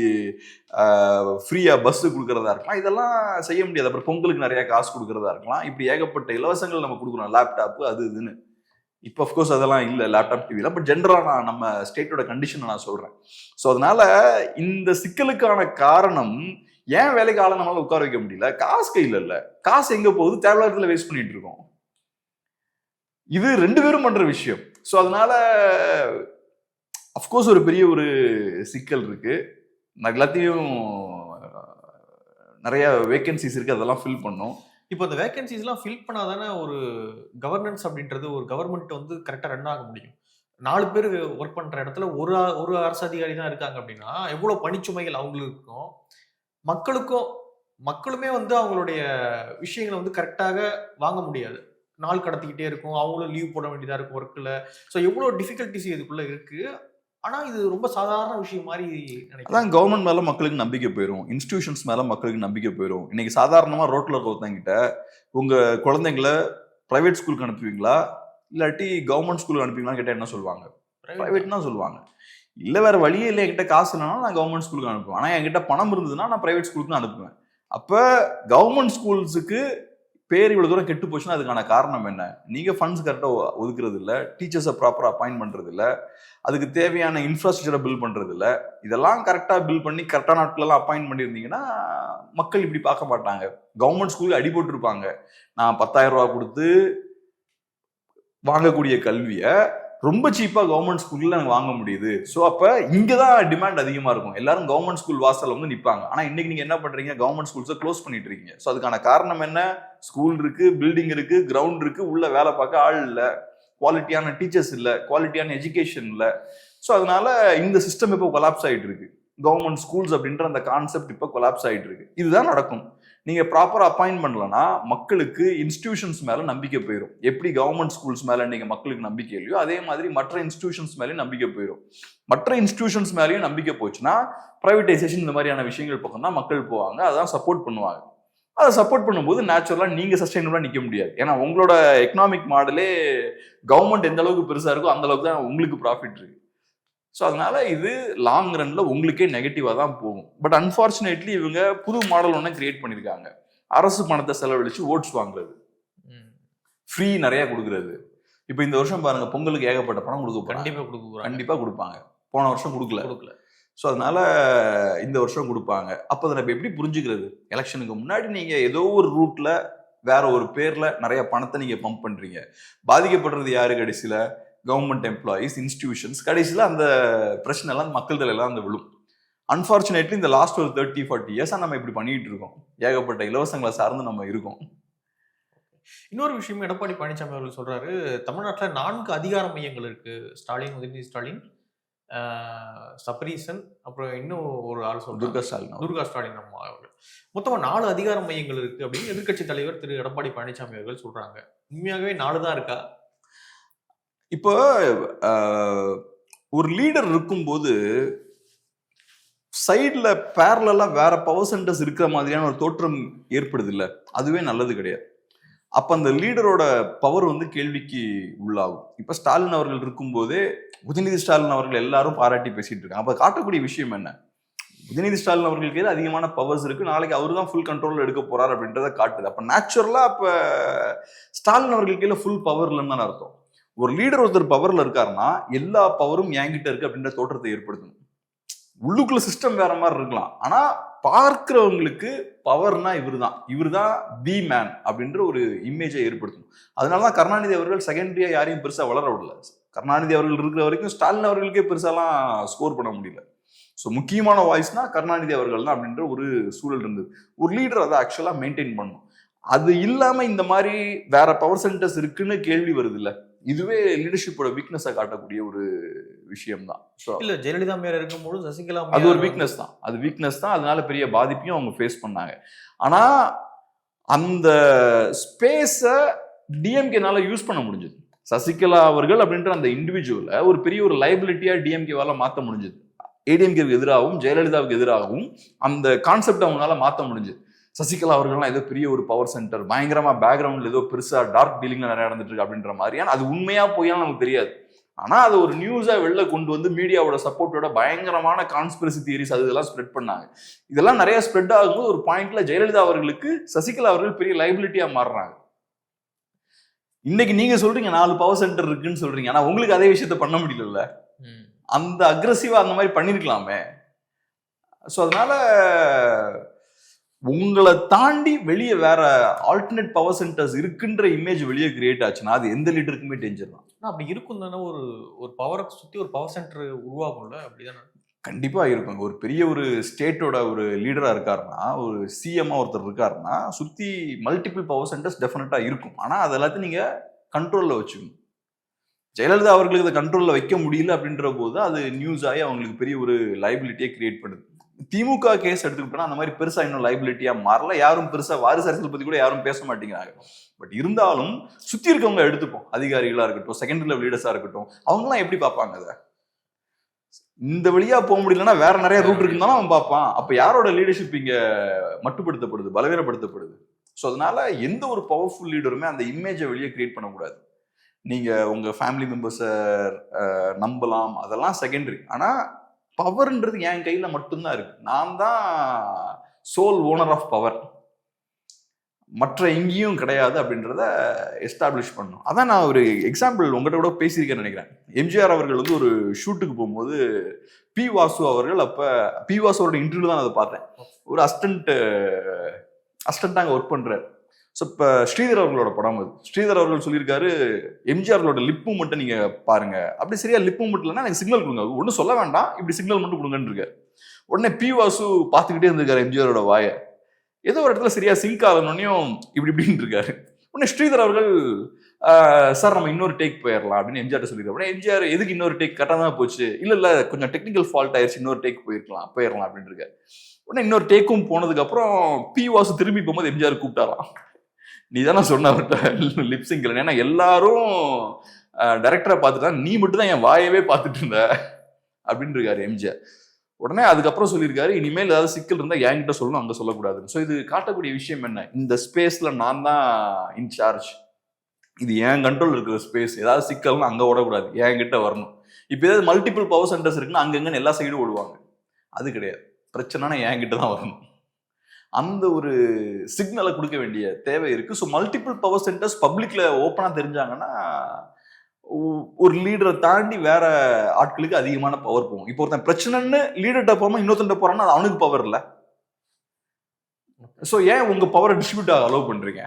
[SPEAKER 1] ஃப்ரீயா பஸ் கொடுக்கறதா இருக்கலாம், இதெல்லாம் செய்ய முடியாது. அப்புறம் பொங்கலுக்கு நிறைய காசு கொடுக்கறதா இருக்கலாம். இப்படி ஏகப்பட்ட இலவசங்கள் நம்ம கொடுக்குறோம், லேப்டாப் அது இதுன்னு. இப்போ அஃப்கோர்ஸ் அதெல்லாம் இல்லை லேப்டாப் டிவில, பட் ஜென்ரலாக நான் நம்ம ஸ்டேட்டோட கண்டிஷனை நான் சொல்றேன். ஸோ அதனால இந்த சிக்கலுக்கான காரணம், ஏன் வேலைக்கு ஆளை நம்மளால உட்கார வைக்க முடியல? காசு கையில் இல்லை. காசு எங்க போகுது? தேவையில்லாத வேஸ்ட் பண்ணிட்டு இருக்கோம். இது 2 பேரும் பண்ற விஷயம். ஸோ அதனால அஃப்கோர்ஸ் ஒரு பெரிய சிக்கல் இருக்கு. எல்லாத்தையும் நிறைய வேகன்சிஸ் இருக்கு, அதெல்லாம் ஃபில் பண்ணும்.
[SPEAKER 2] இப்போ இந்த வேகன்சிஸ்லாம் ஃபில் பண்ணாதானே ஒரு கவர்னன்ஸ் அப்படின்றது, ஒரு கவர்மெண்ட் கரெக்டாக ரன் ஆக முடியும். 4 பேர் ஒர்க் பண்ற இடத்துல ஒரு அரசு அதிகாரி தான் இருக்காங்க அப்படின்னா எவ்வளவு பணிச்சுமைகள் அவங்களுக்கு இருக்கும். மக்களுமே அவங்களுடைய விஷயங்களை கரெக்டாக வாங்க முடியாது. நாள் கடத்திக்கிட்டே இருக்கும், அவங்களும் லீவ் போட வேண்டியதா இருக்கும் ஒர்க்கில். ஸோ எவ்வளோ டிஃபிகல்ட்டிஸ் இதுக்குள்ள இருக்கு. ஆனா இது ரொம்ப சாதாரண விஷயம் மாதிரி நினைக்கிறேன்.
[SPEAKER 1] கவர்மெண்ட் மேல மக்களுக்கு நம்பிக்கை போயிடும், இன்ஸ்டிடியூஷன்ஸ் மேல மக்களுக்கு நம்பிக்கை போயிடும். இன்னைக்கு சாதாரணமா ரோட்ல ஒருத்தங்கிட்ட உங்க குழந்தைங்களை பிரைவேட் ஸ்கூலுக்கு அனுப்புவீங்களா இல்லாட்டி கவர்மெண்ட் ஸ்கூலுக்கு அனுப்புவீங்களான்னு கேட்டா என்ன சொல்லுவாங்க? பிரைவேட் தான் சொல்லுவாங்க. இல்ல வேற வழியே இல்லை, என்கிட்ட காசு இல்லைனா நான் கவர்மெண்ட் ஸ்கூலுக்கு அனுப்புவேன். ஆனா என்கிட்ட பணம் இருந்ததுன்னா நான் பிரைவேட் ஸ்கூலுக்கு அனுப்புவேன். அப்ப கவர்மெண்ட் ஸ்கூல்ஸுக்கு பேர் இவ்வளவு தூரம் கெட்டு போச்சுன்னா அதுக்கான காரணம் என்ன? நீங்க ஃபண்ட்ஸ் கரெக்டா ஒதுக்குறது இல்ல, டீச்சர்ஸை ப்ராப்பரா அப்பாயிண்ட் பண்றது இல்ல, அதுக்கு தேவையான இன்ஃப்ராஸ்ட்ரக்சரை பில்ட் பண்றது இல்ல. இதெல்லாம் கரெக்டா பில்ட் பண்ணி கரெக்டான நாட்களெல்லாம் அப்பாயிண்ட் பண்ணியிருந்தீங்கன்னா மக்கள் இப்படி பார்க்க மாட்டாங்க. கவர்மெண்ட் ஸ்கூலுக்கு அடிபட்டு இருப்பாங்க. நான் 10,000 ரூபாய் கொடுத்து வாங்கக்கூடிய கல்வியை ரொம்ப சீப்பா கவர்மெண்ட் ஸ்கூல்ல எனக்கு வாங்க முடியுது. ஸோ அப்ப இங்கதான் டிமாண்ட் அதிகமா இருக்கும். எல்லாரும் கவர்மெண்ட் ஸ்கூல் வாசல்ல வந்து நிப்பாங்க. ஆனா இன்னைக்கு நீங்க என்ன பண்றீங்க? கவர்மெண்ட் ஸ்கூல்ஸை க்ளோஸ் பண்ணிட்டு இருக்கீங்க. ஸோ அதுக்கான காரணம் என்ன? ஸ்கூல் இருக்கு, பில்டிங் இருக்கு, கிரவுண்ட் இருக்கு, உள்ள வேலை பார்க்க ஆள் இல்ல, குவாலிட்டியான டீச்சர்ஸ் இல்ல, குவாலிட்டியான எஜுகேஷன் இல்ல. ஸோ அதனால இந்த சிஸ்டம் இப்போ கொலாப்ஸ் ஆயிட்டு இருக்கு. கவர்மெண்ட் ஸ்கூல்ஸ் அப்படின்ற அந்த கான்செப்ட் இப்போ கொலாப்ஸ் ஆயிட்டு இருக்கு. இதுதான் நடக்கும். நீங்க ப்ராப்பரா அப்பாயிண்ட் பண்ணலன்னா மக்களுக்கு இன்ஸ்டிடியூஷன்ஸ் மேல நம்பிக்கை போயிடும். எப்படி கவர்மெண்ட் ஸ்கூல்ஸ் மேல நீங்க மக்களுக்கு நம்பிக்கை இல்லையோ அதே மாதிரி மற்ற இன்ஸ்டிடியூஷன்ஸ் மேலேயும் நம்பிக்கை போயிடும். மற்ற இன்ஸ்டிடியூஷன்ஸ் மேலேயும் நம்பிக்கை போச்சுன்னா பிரைவேடைசேஷன் இந்த மாதிரியான விஷயங்கள் பக்கம் தான் மக்கள் போவாங்க, அதான் சப்போர்ட் பண்ணுவாங்க. அதை சப்போர்ட் பண்ணும்போது நேச்சுரலா நீங்க சஸ்டைனபிளா நிக்க முடியாது. ஏன்னா உங்களோட எக்கனாமிக் மாடலே கவர்மெண்ட் எந்த அளவுக்கு பெருசா இருக்கோ அந்த அளவுக்கு தான் உங்களுக்கு ப்ராஃபிட் இருக்கு. ஸோ அதனால இது லாங் ரன்ல உங்களுக்கே நெகட்டிவா தான் போகும். பட் அன்பார்ச்சுனேட்லி இவங்க புது மாடல் ஒன்று கிரியேட் பண்ணியிருக்காங்க. அரசு பணத்தை செலவழிச்சு ஓட்ஸ் வாங்குறது, ஃப்ரீ நிறைய கொடுக்கறது. இப்போ இந்த வருஷம் பாருங்க, பொங்கலுக்கு ஏகப்பட்ட பணம் கண்டிப்பா கொடுப்பாங்க. போன வருஷம் கொடுக்கல. ஸோ அதனால இந்த வருஷம் கொடுப்பாங்க. அப்போ அதை நம்ம எப்படி புரிஞ்சுக்கிறது? எலெக்ஷனுக்கு முன்னாடி நீங்க ஏதோ ஒரு ரூட்ல வேற ஒரு பேர்ல நிறைய பணத்தை நீங்க பம்ப் பண்றீங்க. பாதிக்கப்படுறது யாரு? கடைசியில கவர்மெண்ட் எம்ப்ளாயிஸ், இன்ஸ்டிடியூஷன்ஸ். கடைசியில் அந்த பிரச்சனை எல்லாம் மக்கள் தலையெல்லாம் அந்த விழும். அன்பார்ச்சுனேட்லி இந்த லாஸ்ட் ஒரு 30-40 இயர்ஸா நம்ம இப்படி பண்ணிட்டு இருக்கோம். ஏகப்பட்ட இலவசங்களை சார்ந்து நம்ம இருக்கோம்.
[SPEAKER 2] இன்னொரு விஷயம் எடப்பாடி பழனிசாமி அவர்கள் சொல்றாரு, தமிழ்நாட்டில் 4 அதிகார மையங்கள் இருக்கு. ஸ்டாலின், உதயநிதி ஸ்டாலின், சபரீசன், அப்புறம் இன்னும் ஒரு ஆள் சொல்றாரு, துர்கா ஸ்டாலின் அம்மா அவர்கள். மொத்தமா 4 அதிகார மையங்கள் இருக்கு அப்படின்னு எதிர்கட்சி தலைவர் திரு எடப்பாடி பழனிசாமி அவர்கள் சொல்றாங்க. உண்மையாகவே 4 தான் இருக்கா?
[SPEAKER 1] இப்போ ஒரு லீடர் இருக்கும்போது சைட்ல பேரலா வேற பவர் சென்டர்ஸ் இருக்கிற மாதிரியான ஒரு தோற்றம் ஏற்படுது இல்ல, அதுவே நல்லது கிடையாது. அப்ப அந்த லீடரோட பவர் வந்து கேள்விக்கு உள்ளாகும். இப்ப ஸ்டாலின் அவர்கள் இருக்கும்போதே உதயநிதி ஸ்டாலின் அவர்கள் எல்லாரும் பாராட்டி பேசிட்டு இருக்காங்க. அப்ப காட்டக்கூடிய விஷயம் என்ன? உதயநிதி ஸ்டாலின் அவர்களுக்கு அதிகமான பவர்ஸ் இருக்கு, நாளைக்கு அவரு தான் ஃபுல் கண்ட்ரோல் எடுக்க போறாரு அப்படின்றத காட்டுது. அப்ப நேச்சுரலா அப்ப ஸ்டாலின் அவர்களுக்கு ஃபுல் பவர் இல்லைன்னு தான் அர்த்தம். ஒரு லீடர் ஒருத்தர் பவர்ல இருக்காருன்னா எல்லா பவரும் என்கிட்ட இருக்கு அப்படின்ற தோற்றத்தை ஏற்படுத்தணும். உள்ளுக்குள்ள சிஸ்டம் வேற மாதிரி இருக்கலாம், ஆனா பார்க்கிறவங்களுக்கு பவர்னா இவருதான் தி மேன் அப்படின்ற ஒரு இமேஜை ஏற்படுத்தணும். அதனாலதான் கருணாநிதி அவர்கள் செகண்டரியா யாரையும் பெருசா வளர விடல. கருணாநிதி அவர்கள் இருக்கிற வரைக்கும் ஸ்டாலின் அவர்களுக்கே பெருசாலாம் ஸ்கோர் பண்ண முடியல. ஸோ முக்கியமான வாய்ஸ்னா கருணாநிதி அவர்கள் தான் அப்படின்ற ஒரு சூழல் இருந்தது. ஒரு லீடர் அதை ஆக்சுவலா மெயின்டைன் பண்ணணும். அது இல்லாம இந்த மாதிரி வேற பவர் சென்டர்ஸ் இருக்குன்னு கேள்வி வருது இல்ல, இதுவே லீடர்ஷிப்போட வீக்னஸை காட்டக்கூடிய ஒரு விஷயம் தான்.
[SPEAKER 2] இல்ல ஜெயலலிதா மேல இருக்கும்போது சசிகலா
[SPEAKER 1] அது ஒரு வீக்னஸ் தான், அதனால பெரிய பாதிப்பையும் அவங்க ஃபேஸ் பண்ணாங்க. ஆனா அந்த ஸ்பேஸை டிஎம்கேனால யூஸ் பண்ண முடிஞ்சது. சசிகலா அவர்கள் அப்படின்ற அந்த இண்டிவிஜுவலை ஒரு பெரிய ஒரு லைபிலிட்டியா டிஎம்கேவால மாற்ற முடிஞ்சது. ஏடிஎம்கேவுக்கு எதிராகவும் ஜெயலலிதாவுக்கு எதிராகவும் அந்த கான்செப்ட் அவங்களால மாற்ற முடிஞ்சது. சசிகலா அவர்கள்லாம் ஏதோ பெரிய ஒரு பவர் சென்டர், பயங்கரமா பேக்ரவுண்ட்ல ஏதோ பெருசா டார்க் டீலிங்ல நிறைய நடந்துட்டு இருக்கு அப்படின்ற மாதிரியான, அது உண்மையா போயாலும் நமக்கு தெரியாது. ஆனா அது ஒரு நியூஸா வெளில கொண்டு வந்து மீடியாவோட சப்போர்ட்டோட பயங்கரமான கான்ஸ்பிரசி தியரிஸ் அதெல்லாம் ஸ்ப்ரெட் பண்ணாங்க. இதெல்லாம் நிறைய ஸ்ப்ரெட் ஆகும்போது ஒரு பாயிண்ட்ல ஜெயலலிதா அவர்களுக்கு சசிகலா அவர்கள் பெரிய லைபிலிட்டியா மாறுறாங்க. இன்னைக்கு நீங்க சொல்றீங்க 4 பவர் சென்டர் இருக்குன்னு சொல்றீங்க, ஆனா உங்களுக்கு அதே விஷயத்த பண்ண முடியல. அந்த அக்ரெசிவா அந்த மாதிரி பண்ணிருக்கலாமே. ஸோ அதனால உங்களை தாண்டி வெளியே வேற ஆல்டர்னேட் பவர் சென்டர்ஸ் இருக்குன்ற இமேஜ் வெளியே கிரியேட் ஆச்சுன்னா அது எந்த லீடருக்குமே டேஞ்சர் தான்.
[SPEAKER 2] அப்படி இருக்கும் தானே, ஒரு பவரை சுத்தி ஒரு பவர் சென்டர் உருவாகும்ல, அப்படிதானே?
[SPEAKER 1] கண்டிப்பா இருக்கும். ஒரு பெரிய ஒரு ஸ்டேட்டோட ஒரு லீடரா இருக்காருன்னா, ஒரு சிஎம்மா ஒருத்தர் இருக்காருன்னா சுத்தி மல்டிபிள் பவர் சென்டர்ஸ் டெஃபினட்டா இருக்கும். ஆனா அது எல்லாத்தையும் நீங்க கண்ட்ரோல்ல வச்சுக்கணும். ஜெயலலிதா அவர்களுக்கு இதை கண்ட்ரோல்ல வைக்க முடியல அப்படின்ற போது அது நியூஸ் ஆகி அவங்களுக்கு பெரிய ஒரு லைபிலிட்டியை கிரியேட் பண்ணுது. திமுக கேஸ் எடுத்துக்கிட்டோம்னா அந்த மாதிரி பெருசா இன்னும் லைபிலிட்டியா மாறல. யாரும் பெருசா வாரிசு அரசியல் பத்தி கூட யாரும் பேச மாட்டேங்கிறாங்க. பட் இருந்தாலும் சுத்தி இருக்கவங்க எடுத்துப்போம், அதிகாரிகளா இருக்கட்டும், செகண்டரி லெவல் லீடர்ஸா இருக்கட்டும், அவங்க எல்லாம் எப்படி பார்ப்பாங்க? அதை இந்த வழியா போக முடியலன்னா வேற நிறைய ரூட் இருக்குன்னு அவன் பார்ப்பான். அப்ப யாரோட லீடர்ஷிப் இங்க மட்டுப்படுத்தப்படுது, பலவீனப்படுத்தப்படுது. ஸோ அதனால எந்த ஒரு பவர்ஃபுல் லீடருமே அந்த இமேஜை வெளியே கிரியேட் பண்ணக்கூடாது. நீங்க உங்க ஃபேமிலி மெம்பர்ஸை நம்பலாம், அதெல்லாம் செகண்டரி. ஆனா பவர்ன்றது என் கையில மட்டும்தான் இருக்கு. நான் தான் சோல் ஓனர் ஆஃப் பவர், மற்ற எங்கேயும் கிடையாது அப்படின்றத எஸ்டாப்ளிஷ் பண்ணணும். அதான் நான் ஒரு எக்ஸாம்பிள் உங்ககிட்ட கூட பேசியிருக்கேன்னு நினைக்கிறேன். எம்ஜிஆர் அவர்கள் வந்து ஒரு ஷூட்டுக்கு போகும்போது பி வாசு அவர்கள், அப்ப பி வாசுவோட இன்டர்வியூ தான் அதை பார்த்தேன். ஒரு அசிஸ்டண்டா அங்கே ஒர்க் பண்றாரு. ஸோ இப்போ ஸ்ரீதர் அவர்களோட படம் அது. ஸ்ரீதர் அவர்கள் சொல்லியிருக்காரு, எம்ஜிஆரோட லிப் மூமெண்ட்டை நீங்க பாருங்க, அப்படி சரியா லிப் மூமெண்ட் இல்லைன்னா எனக்கு சிக்னல் கொடுங்க, ஒன்றும் சொல்ல வேண்டாம், இப்படி சிக்னல் மட்டும் கொடுங்கன்னு இருக்காரு. உடனே பி வாசு பார்த்துக்கிட்டே இருந்திருக்காரு எம்ஜிஆரோட வாயை. ஏதோ ஒரு இடத்துல சரியா சிங்க் ஆகணும்னையும் இப்படின்னு இருக்காரு. உடனே ஸ்ரீதர் அவர்கள் சார் நம்ம இன்னொரு டேக் போயிடலாம் அப்படின்னு எம்ஜிஆர் சொல்லியிருக்காரு. உடனே எம்ஜிஆர் எதுக்கு இன்னொரு டேக், கரெக்டாக தான் போச்சு, இல்லை கொஞ்சம் டெக்னிக்கல் ஃபால்ட் ஆயிடுச்சு, இன்னொரு டேக் போயிடலாம் அப்படின்னு இருக்காரு. உடனே இன்னொரு டேக்கும் போனதுக்கு அப்புறம் பி வாசு திரும்பி போகும்போது எம்ஜிஆர் கூப்பிட்டாராம், நீ தானே சொன்ன அவர்கிட்ட லிப்சிங் இல்லை, ஏன்னா எல்லாரும் டைரக்டரை பார்த்துட்டா நீ மட்டும் தான் என் வாயவே பார்த்துட்டு இருந்த அப்படின்னு இருக்காரு எம்ஜிஆர். உடனே அதுக்கப்புறம் சொல்லியிருக்காரு, இனிமேல் ஏதாவது சிக்கல் இருந்தால் என்கிட்ட சொல்லணும், அங்கே சொல்லக்கூடாதுன்னு. ஸோ இது காட்டக்கூடிய விஷயம் என்ன, இந்த ஸ்பேஸ்ல நான் தான் இன்சார்ஜ், இது என் கண்ட்ரோல் இருக்கிற ஸ்பேஸ், ஏதாவது சிக்கல்னா அங்கே ஓடக்கூடாது, என்கிட்ட வரணும். இப்போ ஏதாவது மல்டிபிள் பவர் சென்டர்ஸ் இருக்குன்னா அங்கங்கன்னு எல்லா சைடும் ஓடுவாங்க, அது கிடையாது. பிரச்சனைனா என்கிட்ட தான் வரணும், அந்த ஒரு சிக்னலை கொடுக்க வேண்டிய தேவை இருக்கு. ஸோ மல்டிபிள் பவர் சென்டர்ஸ் பப்ளிக்ல ஓப்பனா தெரிஞ்சாங்கன்னா ஒரு லீடரை தாண்டி வேற ஆட்களுக்கு அதிகமான பவர் போகும். இப்போ ஒருத்தன் பிரச்சனைன்னு லீடர்கிட்ட போகாம இன்னொருத்த போறான்னா அது அவனுக்கு பவர் இல்லை. ஸோ ஏன் உங்க பவரை டிஸ்ட்ரிபியூட் அலோவ் பண்றீங்க?